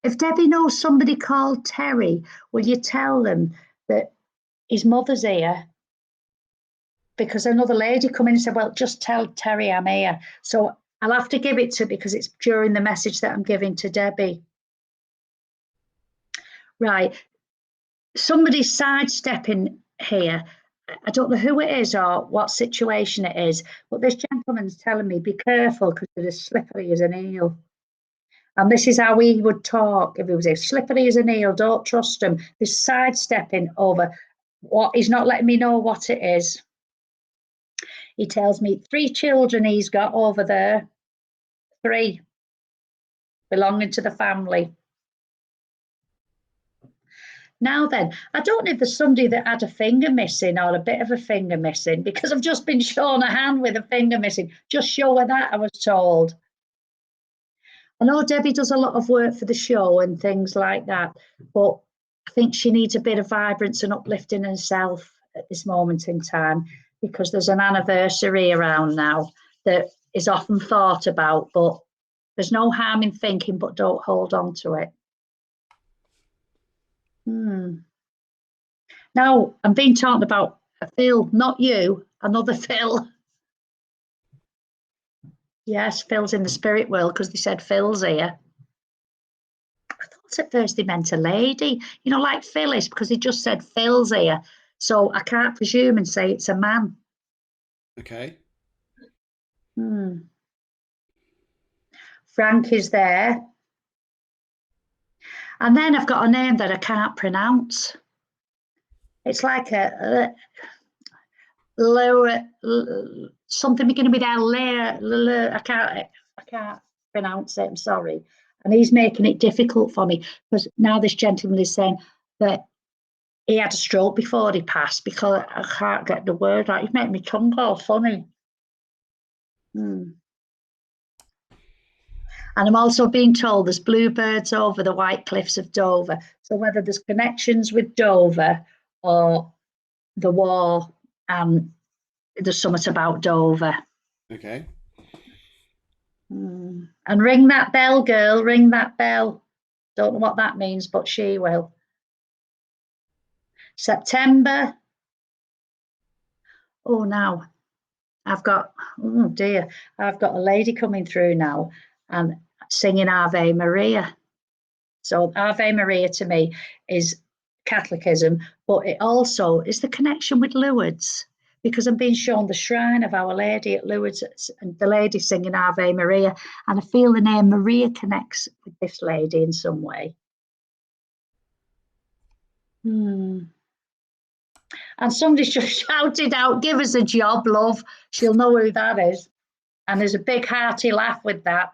if Debbie knows somebody called Terry, will you tell them that his mother's here? Because another lady come in and said, well, just tell Terry I'm here. So I'll have to give it to, because it's during the message that I'm giving to Debbie. Right. Somebody's sidestepping here. I don't know who it is or what situation it is, but this gentleman's telling me, be careful because they're as slippery as an eel. And this is how he would talk if he was as slippery as an eel. Don't trust him. He's sidestepping over what he's not letting me know what it is. He tells me 3 children he's got over there, 3 belonging to the family. Now then, I don't know if there's somebody that had a finger missing or a bit of a finger missing, because I've just been shown a hand with a finger missing. Just show her that, I was told. I know Debbie does a lot of work for the show and things like that, but I think she needs a bit of vibrance and uplifting herself at this moment in time, because there's an anniversary around now that is often thought about, but there's no harm in thinking, but don't hold on to it. Now, I'm being talked about a Phil, not you, another Phil. Yes, Phil's in the spirit world because they said Phil's here. I thought at first they meant a lady, like Phyllis, because he just said Phil's here. So I can't presume and say it's a man. Okay. Frank is there. And then I've got a name that I can't pronounce. It's like a lower something beginning with L. I can't pronounce it. I'm sorry. And he's making it difficult for me, because now this gentleman is saying that he had a stroke before he passed, because I can't get the word right. He's making my tongue all funny. And I'm also being told there's bluebirds over the white cliffs of Dover. So whether there's connections with Dover or the war, there's something about Dover. Okay. And ring that bell, girl, ring that bell. Don't know what that means, but she will. September Oh, now I've got, oh dear, I've got a lady coming through now and singing Ave Maria. So Ave Maria to me is Catholicism, but it also is the connection with Lourdes, because I'm being shown the shrine of Our Lady at Lourdes and the lady singing Ave Maria, and I feel the name Maria connects with this lady in some way. And somebody's just shouted out, "Give us a job, love." She'll know who that is. And there's a big hearty laugh with that.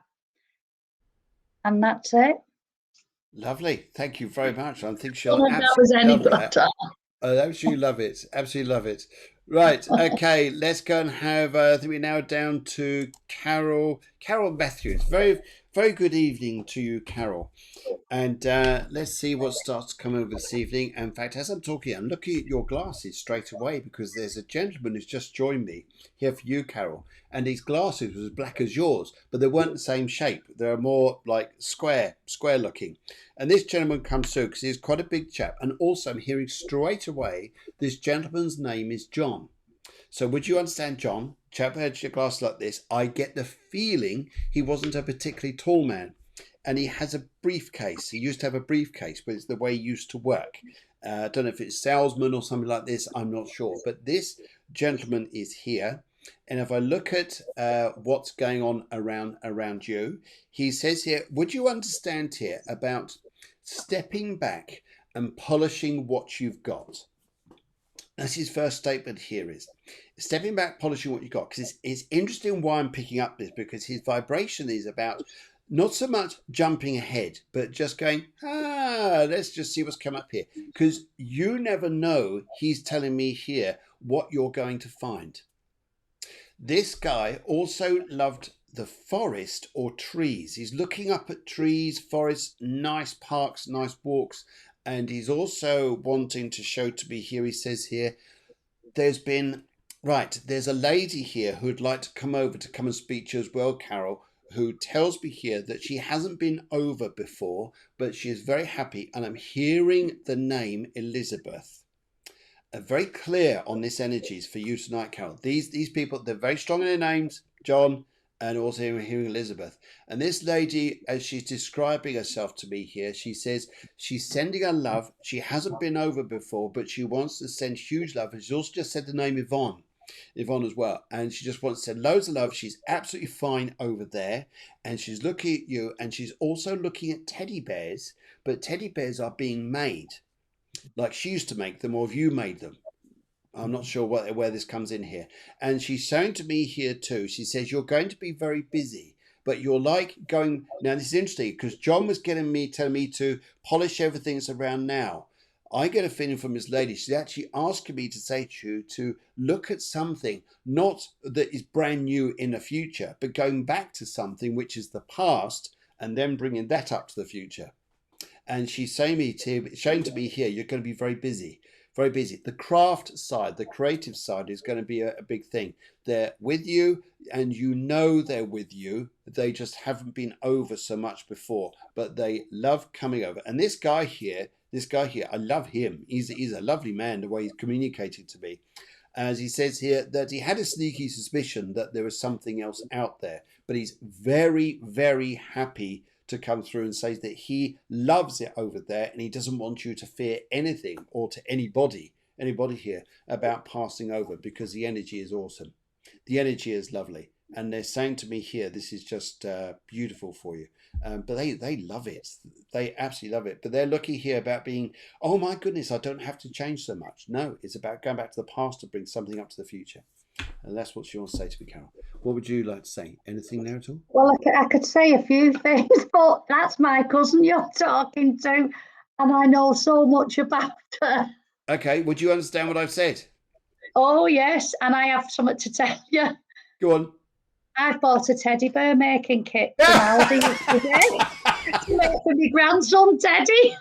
And that's it. Lovely. Thank you very much. I think she'll Well, that was absolutely any love that. better. Oh, absolutely love it. Absolutely love it. Right. Okay. Let's go and have. I think we're now down to Carol. Carol Matthews. Very, very good evening to you, Carol. And let's see what starts to come over this evening. In fact, as I'm talking, I'm looking at your glasses straight away because there's a gentleman who's just joined me here for you, Carol. And his glasses were as black as yours, but they weren't the same shape. They're more like square looking. And this gentleman comes through because he's quite a big chap. And also, I'm hearing straight away this gentleman's name is John. So would you understand, John? Chap who had your glasses like this. I get the feeling he wasn't a particularly tall man. And he has a briefcase. He used to have a briefcase, but it's the way he used to work. I don't know if it's salesman or something like this. I'm not sure. But this gentleman is here. And if I look at what's going on around you, he says here, would you understand here about stepping back and polishing what you've got? That's his first statement here is stepping back, polishing what you got. Because it's interesting why I'm picking up this, because his vibration is about not so much jumping ahead, but just going, let's just see what's come up here. Because you never know, he's telling me here, what you're going to find. This guy also loved the forest or trees. He's looking up at trees, forests, nice parks, nice walks. And he's also wanting to show to me here, he says here, there's a lady here who'd like to come over to come and speak to you as well, Carol, who tells me here that she hasn't been over before, but she is very happy. And I'm hearing the name Elizabeth. Very clear on this energies for you tonight, Carol. These people, they're very strong in their names, John, and also hearing Elizabeth. And this lady, as she's describing herself to me here, she says she's sending her love. She hasn't been over before, but she wants to send huge love. And she's also just said the name Yvonne as well. And she just wants to send loads of love. She's absolutely fine over there. And she's looking at you, and she's also looking at teddy bears, but teddy bears are being made. Like she used to make them, or have you made them? I'm not sure where this comes in here. And she's saying to me here too, she says, you're going to be very busy, but you're like going, now this is interesting because John was telling me to polish everything that's around now. I get a feeling from this lady, she's actually asking me to say to you to look at something, not that is brand new in the future, but going back to something which is the past and then bringing that up to the future. And she's showing to me here, you're going to be very busy, very busy. The craft side, the creative side is going to be a big thing. They're with you and you know they're with you. They just haven't been over so much before, but they love coming over. And this guy here, I love him. He's a lovely man, the way he's communicated to me. As he says here, that he had a sneaky suspicion that there was something else out there, but he's very, very happy to come through and say that he loves it over there and he doesn't want you to fear anything or to anybody here about passing over, because the energy is awesome. The energy is lovely. And they're saying to me here, this is just beautiful for you. But they love it. They absolutely love it. But they're looking here about being, oh my goodness, I don't have to change so much. No, it's about going back to the past to bring something up to the future. And that's what she wants to say to me, Carol. What would you like to say? Anything there at all? Well, I could say a few things, but that's my cousin you're talking to, and I know so much about her. Okay, would you understand what I've said? Oh, yes, and I have something to tell you. Go on. I've bought a teddy bear making kit from Aldi today to make for my grandson, Teddy.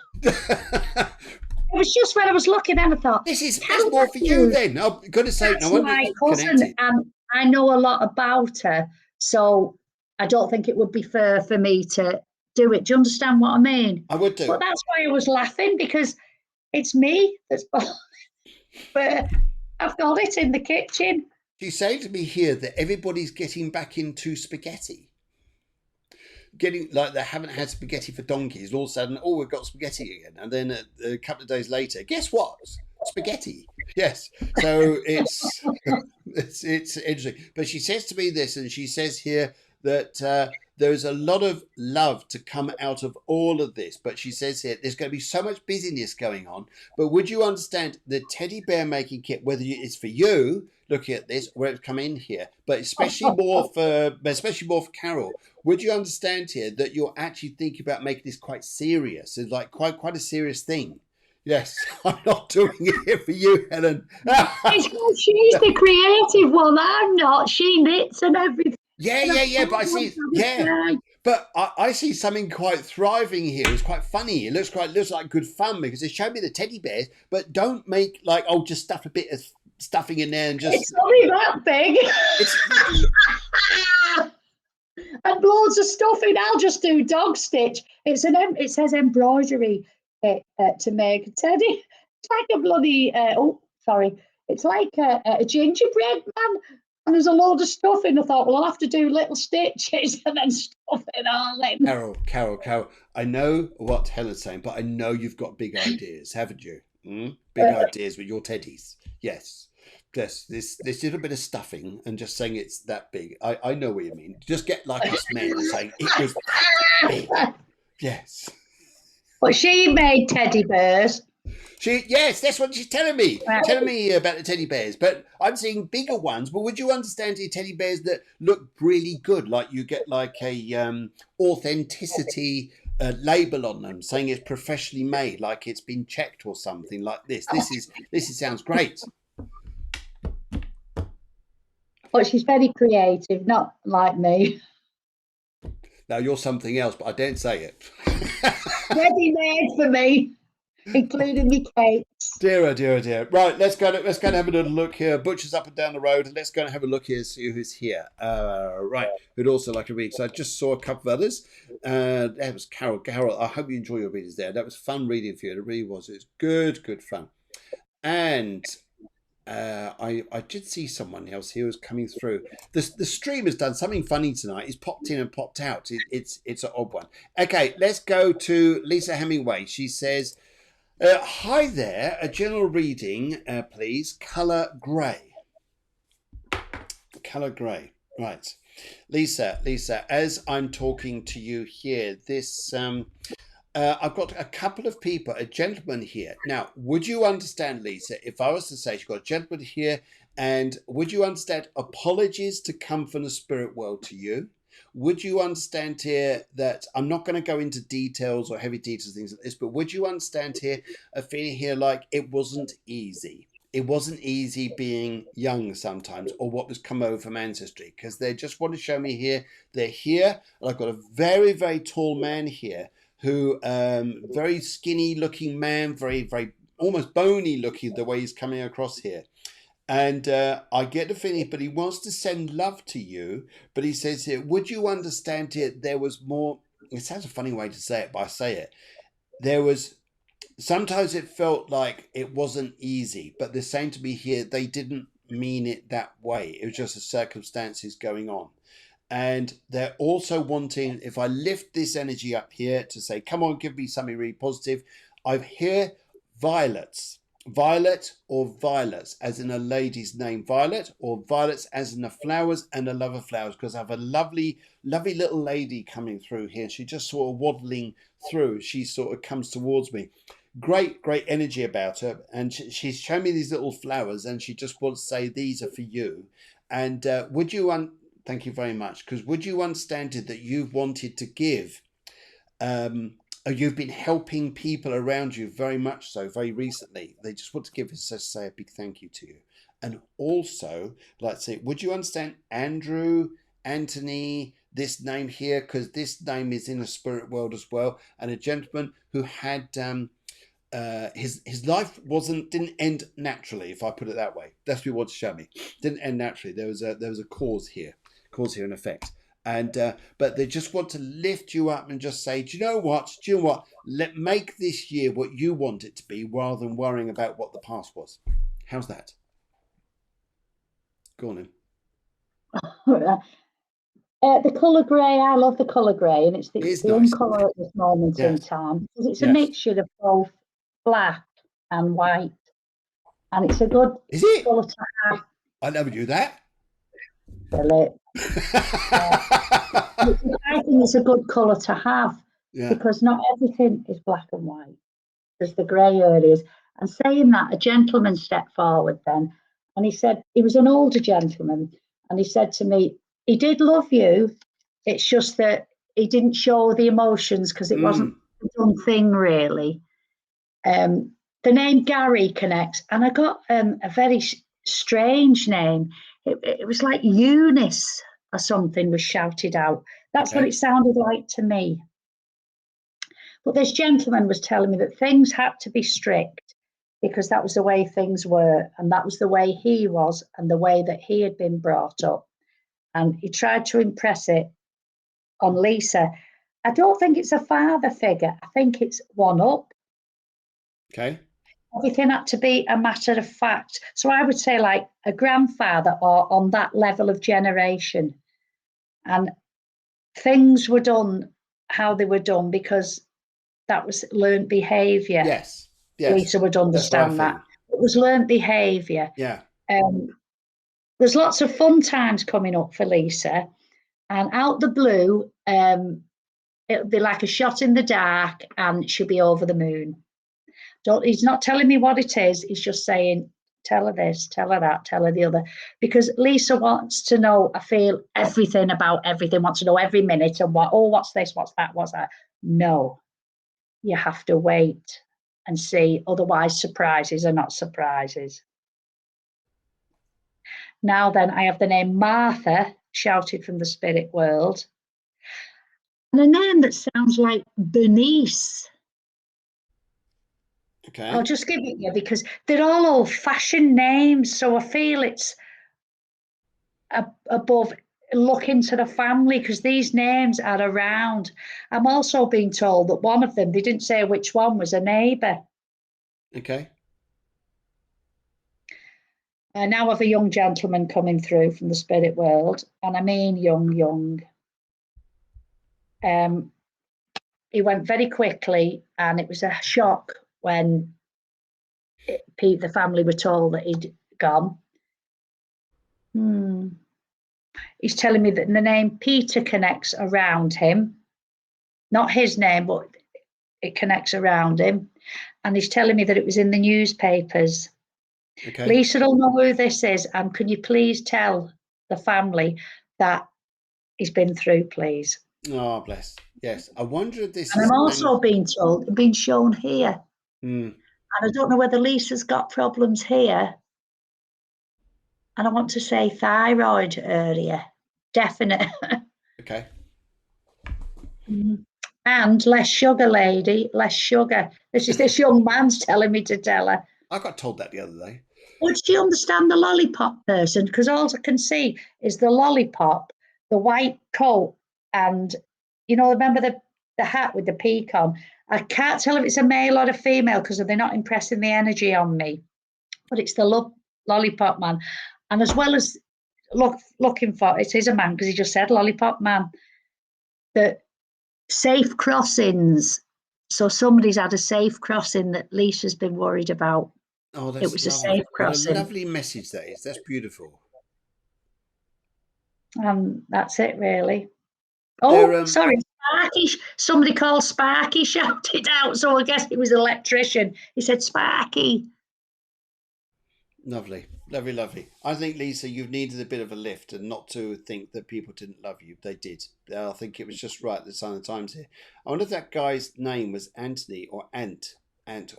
It was just when I was looking and I thought, this is more for you then. Oh, goodness sake, no wonder my cousin, and I know a lot about her, so I don't think it would be fair for me to do it. Do you understand what I mean? I would do. But that's why I was laughing, because it's me that's bought. But I've got it in the kitchen. She's saying to me here that everybody's getting back into spaghetti. Getting like they haven't had spaghetti for donkeys. All of a sudden, oh, we've got spaghetti again. And then a couple of days later, guess what? Spaghetti. Yes. So it's interesting. But she says to me this, and she says here that there's a lot of love to come out of all of this. But she says here there's going to be so much busyness going on. But would you understand the teddy bear making kit, whether it's for you looking at this, or it's come in here, but especially more for Carol? Would you understand here that you're actually thinking about making this quite serious? It's like quite a serious thing. Yes, I'm not doing it here for you, Helen. She's the creative one. I'm not. She knits and everything. Yeah. But I see, but I see something quite thriving here. It's quite funny. It looks like good fun because they showed me the teddy bears, but don't make like just stuff a bit of stuffing in there and just. It's only that big. And loads of stuffing. I'll just do dog stitch. It says embroidery to make a teddy. It's like a bloody it's like a gingerbread man. And there's a load of stuffing. I thought, well, I'll have to do little stitches and then stuff it all in. Carol, I know what Helen's saying, but I know you've got big ideas, haven't you? Big ideas with your teddies. Yes, this little bit of stuffing and just saying it's that big. I know what you mean. Just get like us men and saying it was that big. Yes. But she made teddy bears. Yes, that's what she's telling me. Telling me about the teddy bears. But I'm seeing bigger ones. But would you understand the teddy bears that look really good? Like you get like a authenticity label on them saying it's professionally made, like it's been checked or something like this. This sounds great. But she's very creative, not like me. Now you're something else, but I daren't say it. Ready made for me. Including the cakes. Dear. Right, let's go and have a little look here. Butcher's up and down the road, and let's go and have a look here, see who's here. Right, who'd also like to read. So I just saw a couple of others. That was Carol. Carol, I hope you enjoy your readings there. That was fun reading for you. It really was. It was good fun. And I did see someone else here who's coming through. The stream has done something funny tonight. It's popped in and popped out. It's an odd one. Okay, let's go to Lisa Hemingway. She says, hi there, a general reading, please. Colour grey. Colour grey. Right. Lisa, as I'm talking to you here, this I've got a couple of people, a gentleman here. Now, would you understand, Lisa, if I was to say you've got a gentleman here, and would you understand apologies to come from the spirit world to you? Would you understand here that I'm not going to go into details or heavy details, things like this, but would you understand here a feeling here like it wasn't easy? It wasn't easy being young sometimes, or what was come over from ancestry, because they just want to show me here. They're here, and I've got a very, very tall man here who, very skinny looking man, very, almost bony looking the way he's coming across here. And I get the feeling, but he wants to send love to you. But he says here, would you understand here, there was more, it sounds a funny way to say it, but I say it. There was, sometimes it felt like it wasn't easy, but they're saying to me here, they didn't mean it that way. It was just the circumstances going on. And they're also wanting, if I lift this energy up here to say, come on, give me something really positive. I hear violets. Violet or violets, as in a lady's name, Violet, or violets as in the flowers and the love of flowers, because I have a lovely little lady coming through here. She just sort of waddling through. She sort of comes towards me. Great energy about her. And she's showing me these little flowers, and she just wants to say, these are for you. And would you, thank you very much, because would you understand it that you've wanted to give, you've been helping people around you very much so, very recently. They just want to give us, say, a big thank you to you. And also, let's say, would you understand Andrew, Anthony, this name here? Because this name is in the spirit world as well. And a gentleman who had, his life didn't end naturally, if I put it that way. That's what he wanted to show me. Didn't end naturally. There was a cause here in effect. And but they just want to lift you up and just say, do you know what? Make this year what you want it to be, rather than worrying about what the past was. How's that? Go on then. The colour grey, I love the colour grey, and it's It is the in nice. colour at this moment in Yes. time. Because it's a Yes. mixture of both black and white. And it's a good Is it? colour to have. I never knew that. Really. I think it's a good colour to have Yeah. because not everything is black and white. There's the grey areas. And saying that, a gentleman stepped forward then, and he said, he was an older gentleman, and he said to me, he did love you. It's just that he didn't show the emotions because it wasn't a done thing, really. The name Gary connects, and I got a very strange name. It was like Eunice or something was shouted out. That's what Okay. it sounded like to me. But this gentleman was telling me that things had to be strict because that was the way things were, and that was the way he was, and the way that he had been brought up. And he tried to impress it on Lisa. I don't think it's a father figure. I think it's one up. Okay. Everything had to be a matter of fact. So I would say like a grandfather or on that level of generation. And things were done how they were done because that was learned behaviour. Yes. Yes. Lisa would understand that. It was learned behaviour. Yeah. There's lots of fun times coming up for Lisa. And out the blue, it'll be like a shot in the dark and she'll be over the moon. He's not telling me what it is. He's just saying, tell her this, tell her that, tell her the other. Because Lisa wants to know, I feel, everything about everything, wants to know every minute and what's this, what's that, what's that. No, you have to wait and see. Otherwise, surprises are not surprises. Now then, I have the name Martha shouted from the spirit world. And a name that sounds like Bernice. Okay. I'll just give it you because they're all old-fashioned names, so I feel it's above look into the family because these names are around. I'm also being told that one of them, they didn't say which one, was a neighbour. Okay. I now have a young gentleman coming through from the spirit world, and I mean young. He went very quickly, and it was a shock when the family were told that he'd gone. He's telling me that the name Peter connects around him, not his name, but it connects around him. And he's telling me that it was in the newspapers. Okay. Lisa will know who this is, and can you please tell the family that he's been through, please? Oh, bless. Yes. I wonder if this And is. I'm also being told, being shown here. And I don't know whether Lisa's got problems here. And I want to say thyroid earlier. Definite. Okay. And less sugar, lady, less sugar. This is this young man's telling me to tell her. I got told that the other day. Would she understand the lollipop person? Because all I can see is the lollipop, the white coat, and remember the hat with the peak on. I can't tell if it's a male or a female because they're not impressing the energy on me. But it's the lollipop man, and as well as looking for it is a man because he just said lollipop man. The safe crossings. So somebody's had a safe crossing that Lisa's been worried about. Oh, that's It was lovely. a safe crossing. What a lovely message that is. That's beautiful. That's it, really. Oh, sorry, Sparky. Somebody called Sparky, shouted out. So I guess it was an electrician. He said, Sparky. Lovely. Lovely. I think, Lisa, you've needed a bit of a lift and not to think that people didn't love you. They did. I think it was just right at the sign of the times here. I wonder if that guy's name was Anthony or Ant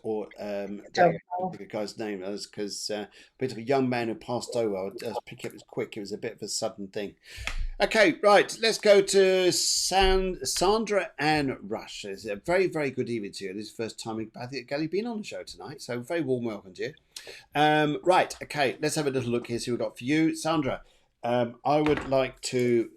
or the guy's name was because a bit of a young man who passed over. I'll just pick it was quick. It was a bit of a sudden thing. Okay, right. Let's go to Sandra and Rush. It's a very, very good evening to you. This is the first time I've been on the show tonight, so very warm welcome to you. Right, okay. Let's have a little look here. See what we've got for you, Sandra. I would like to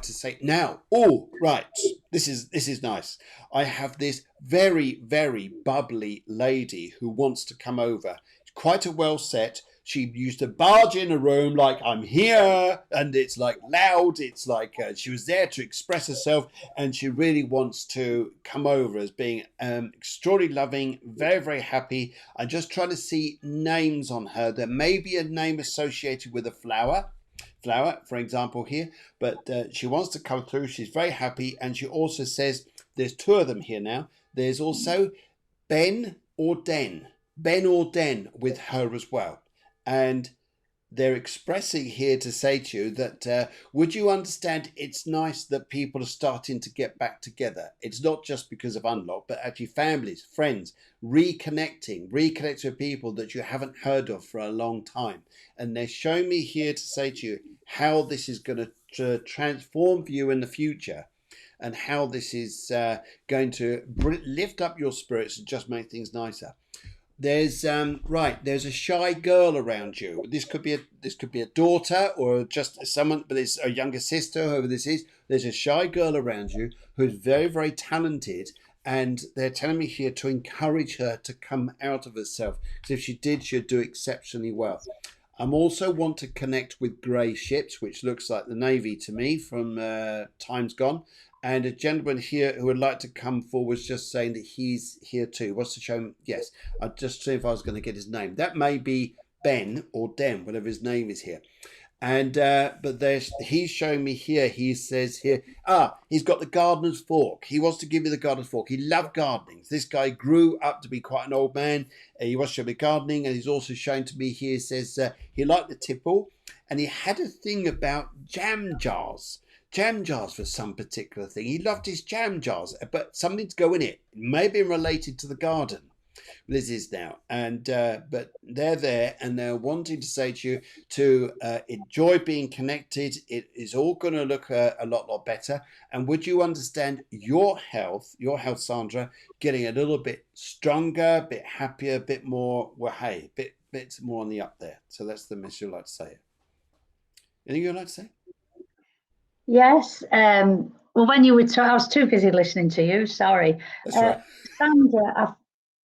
say now. Oh, right. This is nice. I have this very, very bubbly lady who wants to come over. Quite a well set. She used to barge in a room like, I'm here, and it's like loud. It's like she was there to express herself, and she really wants to come over as being extraordinarily loving, very, very happy. I'm just trying to see names on her. There may be a name associated with a flower, for example, here, but she wants to come through. She's very happy, and she also says there's two of them here now. There's also Ben or Den with her as well, and they're expressing here to say to you that would you understand it's nice that people are starting to get back together. It's not just because of unlock, but actually families, friends, reconnecting with people that you haven't heard of for a long time. And they're showing me here to say to you how this is going to transform for you in the future, and how this is going to lift up your spirits and just make things nicer. There's there's a shy girl around you. This could be a daughter or just someone, but it's a younger sister, whoever this is. There's a shy girl around you who's very, very talented, and they're telling me here to encourage her to come out of herself, because if she did, she'd do exceptionally well. I'm also want to connect with grey ships, which looks like the Navy to me from times gone. And a gentleman here who would like to come forward, just saying that he's here too. What's the show? Yes, I'll just see if I was going to get his name. That may be Ben or Den, whatever his name is here. And but he's showing me here. He says here, he's got the gardener's fork. He wants to give me the gardener's fork. He loved gardening. This guy grew up to be quite an old man. He wants to show me gardening, and he's also showing to me here. Says he liked the tipple, and he had a thing about jam jars for some particular thing. He loved his jam jars, but something to go in it. Maybe related to the garden. This is now, and but they're there, and they're wanting to say to you to enjoy being connected. It is all going to look a lot better. And would you understand your health, Sandra, getting a little bit stronger, a bit happier, a bit more? Well, hey, bit more on the up there. So that's the message you'd like to say. Anything you'd like to say? Yes. Well, when you were I was too busy listening to you. Sorry. That's right. Sandra,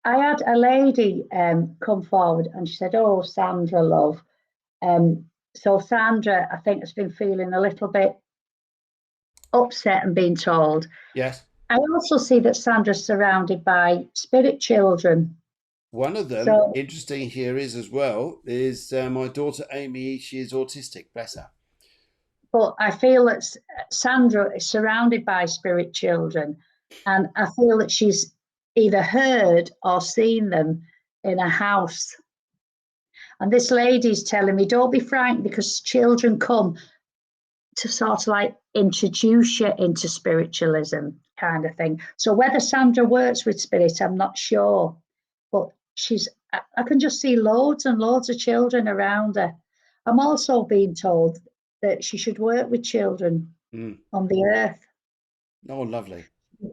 I had a lady come forward, and she said, "Oh, Sandra, love." So Sandra, I think, has been feeling a little bit upset and being told. Yes. I also see that Sandra's surrounded by spirit children. One of them, So, interesting here is as well, is my daughter Amy. She is autistic, bless her. but I feel that Sandra is surrounded by spirit children, and I feel that she's either heard or seen them in a house. And this lady's telling me, don't be frightened, because children come to sort of like introduce you into spiritualism kind of thing. So whether Sandra works with spirit, I'm not sure. But I can just see loads and loads of children around her. I'm also being told that she should work with children on the earth. Oh, lovely.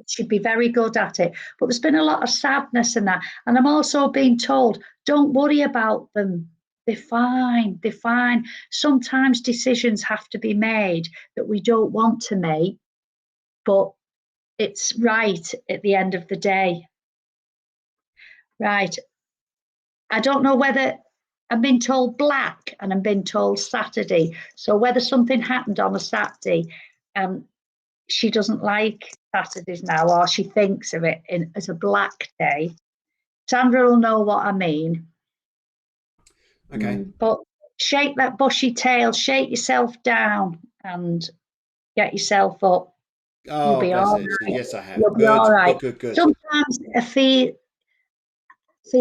She'd be very good at it. But there's been a lot of sadness in that. And I'm also being told, don't worry about them. They're fine. They're fine. Sometimes decisions have to be made that we don't want to make, but it's right at the end of the day. Right. I don't know whether I'm being told black and I'm being told Saturday. So whether something happened on a Saturday and she doesn't like Saturdays now, or she thinks of it as a black day, Sandra will know what I mean. Okay. But shake that bushy tail, shake yourself down and get yourself up. You'll Oh, be bless all it. right. Yes, I have. You'll be all right. Good. Sometimes I feel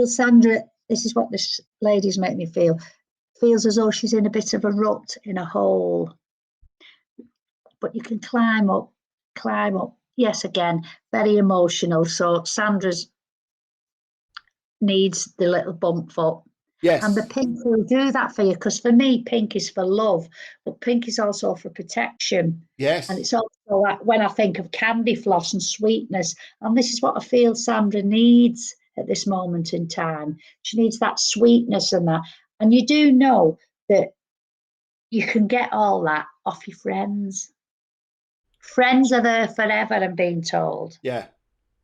Sandra, this is what this lady's made me feel, feels as though she's in a bit of a rut, in a hole. But you can climb up. Yes, again, very emotional. So Sandra's needs the little bump foot. Yes. And the pink will do that for you, because for me, pink is for love, but pink is also for protection. Yes. And it's also when I think of candy floss and sweetness, and this is what I feel Sandra needs at this moment in time. She needs that sweetness and that. And you do know that you can get all that off your friends. Friends are there forever, I'm being told. Yeah.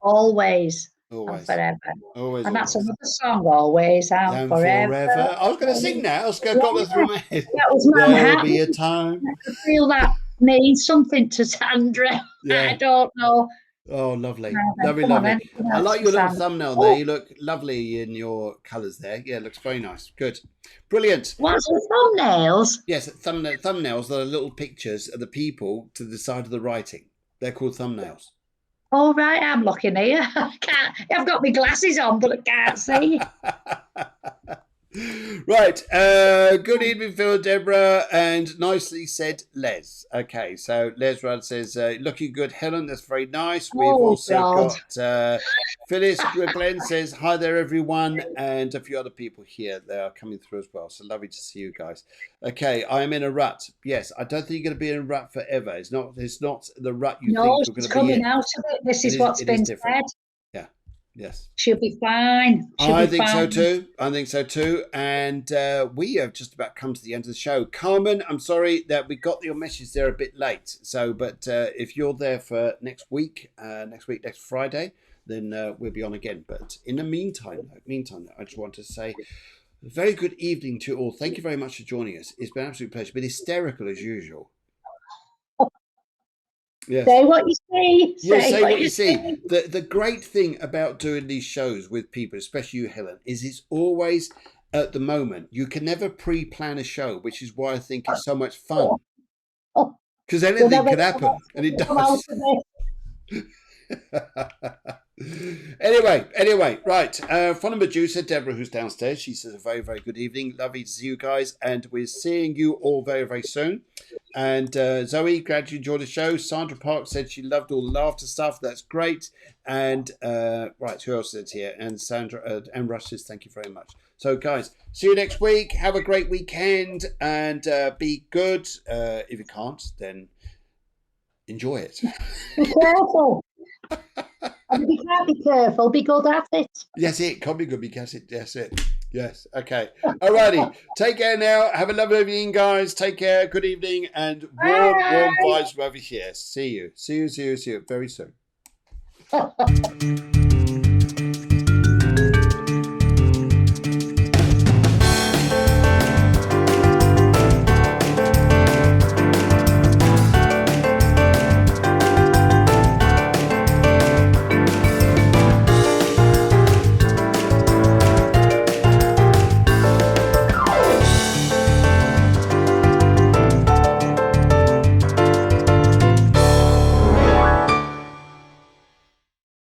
Always. Always. forever. Always, And that's always. another song, always and And forever. forever. I was going to sing that. I was going to through my head. That was There'll be Manhattan. a time. I feel that means something to Sandra. Yeah. I don't know. Oh, lovely. No, then, Lovely, come on, lovely. anything I else like for your little Sandra? thumbnail there. Oh, You look lovely in your colours there. Yeah, it looks very nice. Good. Brilliant. what's the thumbnails? Yes, thumbnails are little pictures of the people to the side of the writing. They're called thumbnails. All right, I'm looking here. I can't. I've got my glasses on, but I can't see. Right. Good evening, Phil, Debra, and nicely said, Les. Okay, so Les Rudd says, looking good, Helen. That's very nice. We've Oh, also God. got Phyllis Glenn says, hi there, everyone, and a few other people here. They are coming through as well. So lovely to see you guys. Okay, I am in a rut. Yes, I don't think you're going to be in a rut forever. It's not the rut you No, think you're going she's to be coming in. out of it. This is what's It is been different. said. Yeah. Yes. She'll be fine. I think so too. I think so too. And we have just about come to the end of the show. Carmen, I'm sorry that we got your message there a bit late. So, but if you're there for next week, next Friday, then we'll be on again. But in the meantime, I just want to say a very good evening to you all. Thank you very much for joining us. It's been an absolute pleasure. Been hysterical as usual. Yes. Say what you see. Say what you see. The great thing about doing these shows with people, especially you, Helen, is it's always at the moment. You can never pre-plan a show, which is why I think it's so much fun. Because anything could happen, and it does. Anyway, right. From the producer, Debra, who's downstairs, she says a very, very good evening. Lovely to see you guys, and we're seeing you all very, very soon. And Zoe, glad you enjoyed the show. Sandra Park said she loved all the laughter stuff. That's great. And right, who else is here? And Sandra and Rush says thank you very much. So, guys, see you next week. Have a great weekend and be good. If you can't, then enjoy it. Be careful. And if you can't be careful, be good at it. Yes, it can't be good because it. Yes, it. Yes. Okay. Alrighty. Take care now. Have a lovely evening, guys. Take care. Good evening and warm vibes from over here. See you very soon.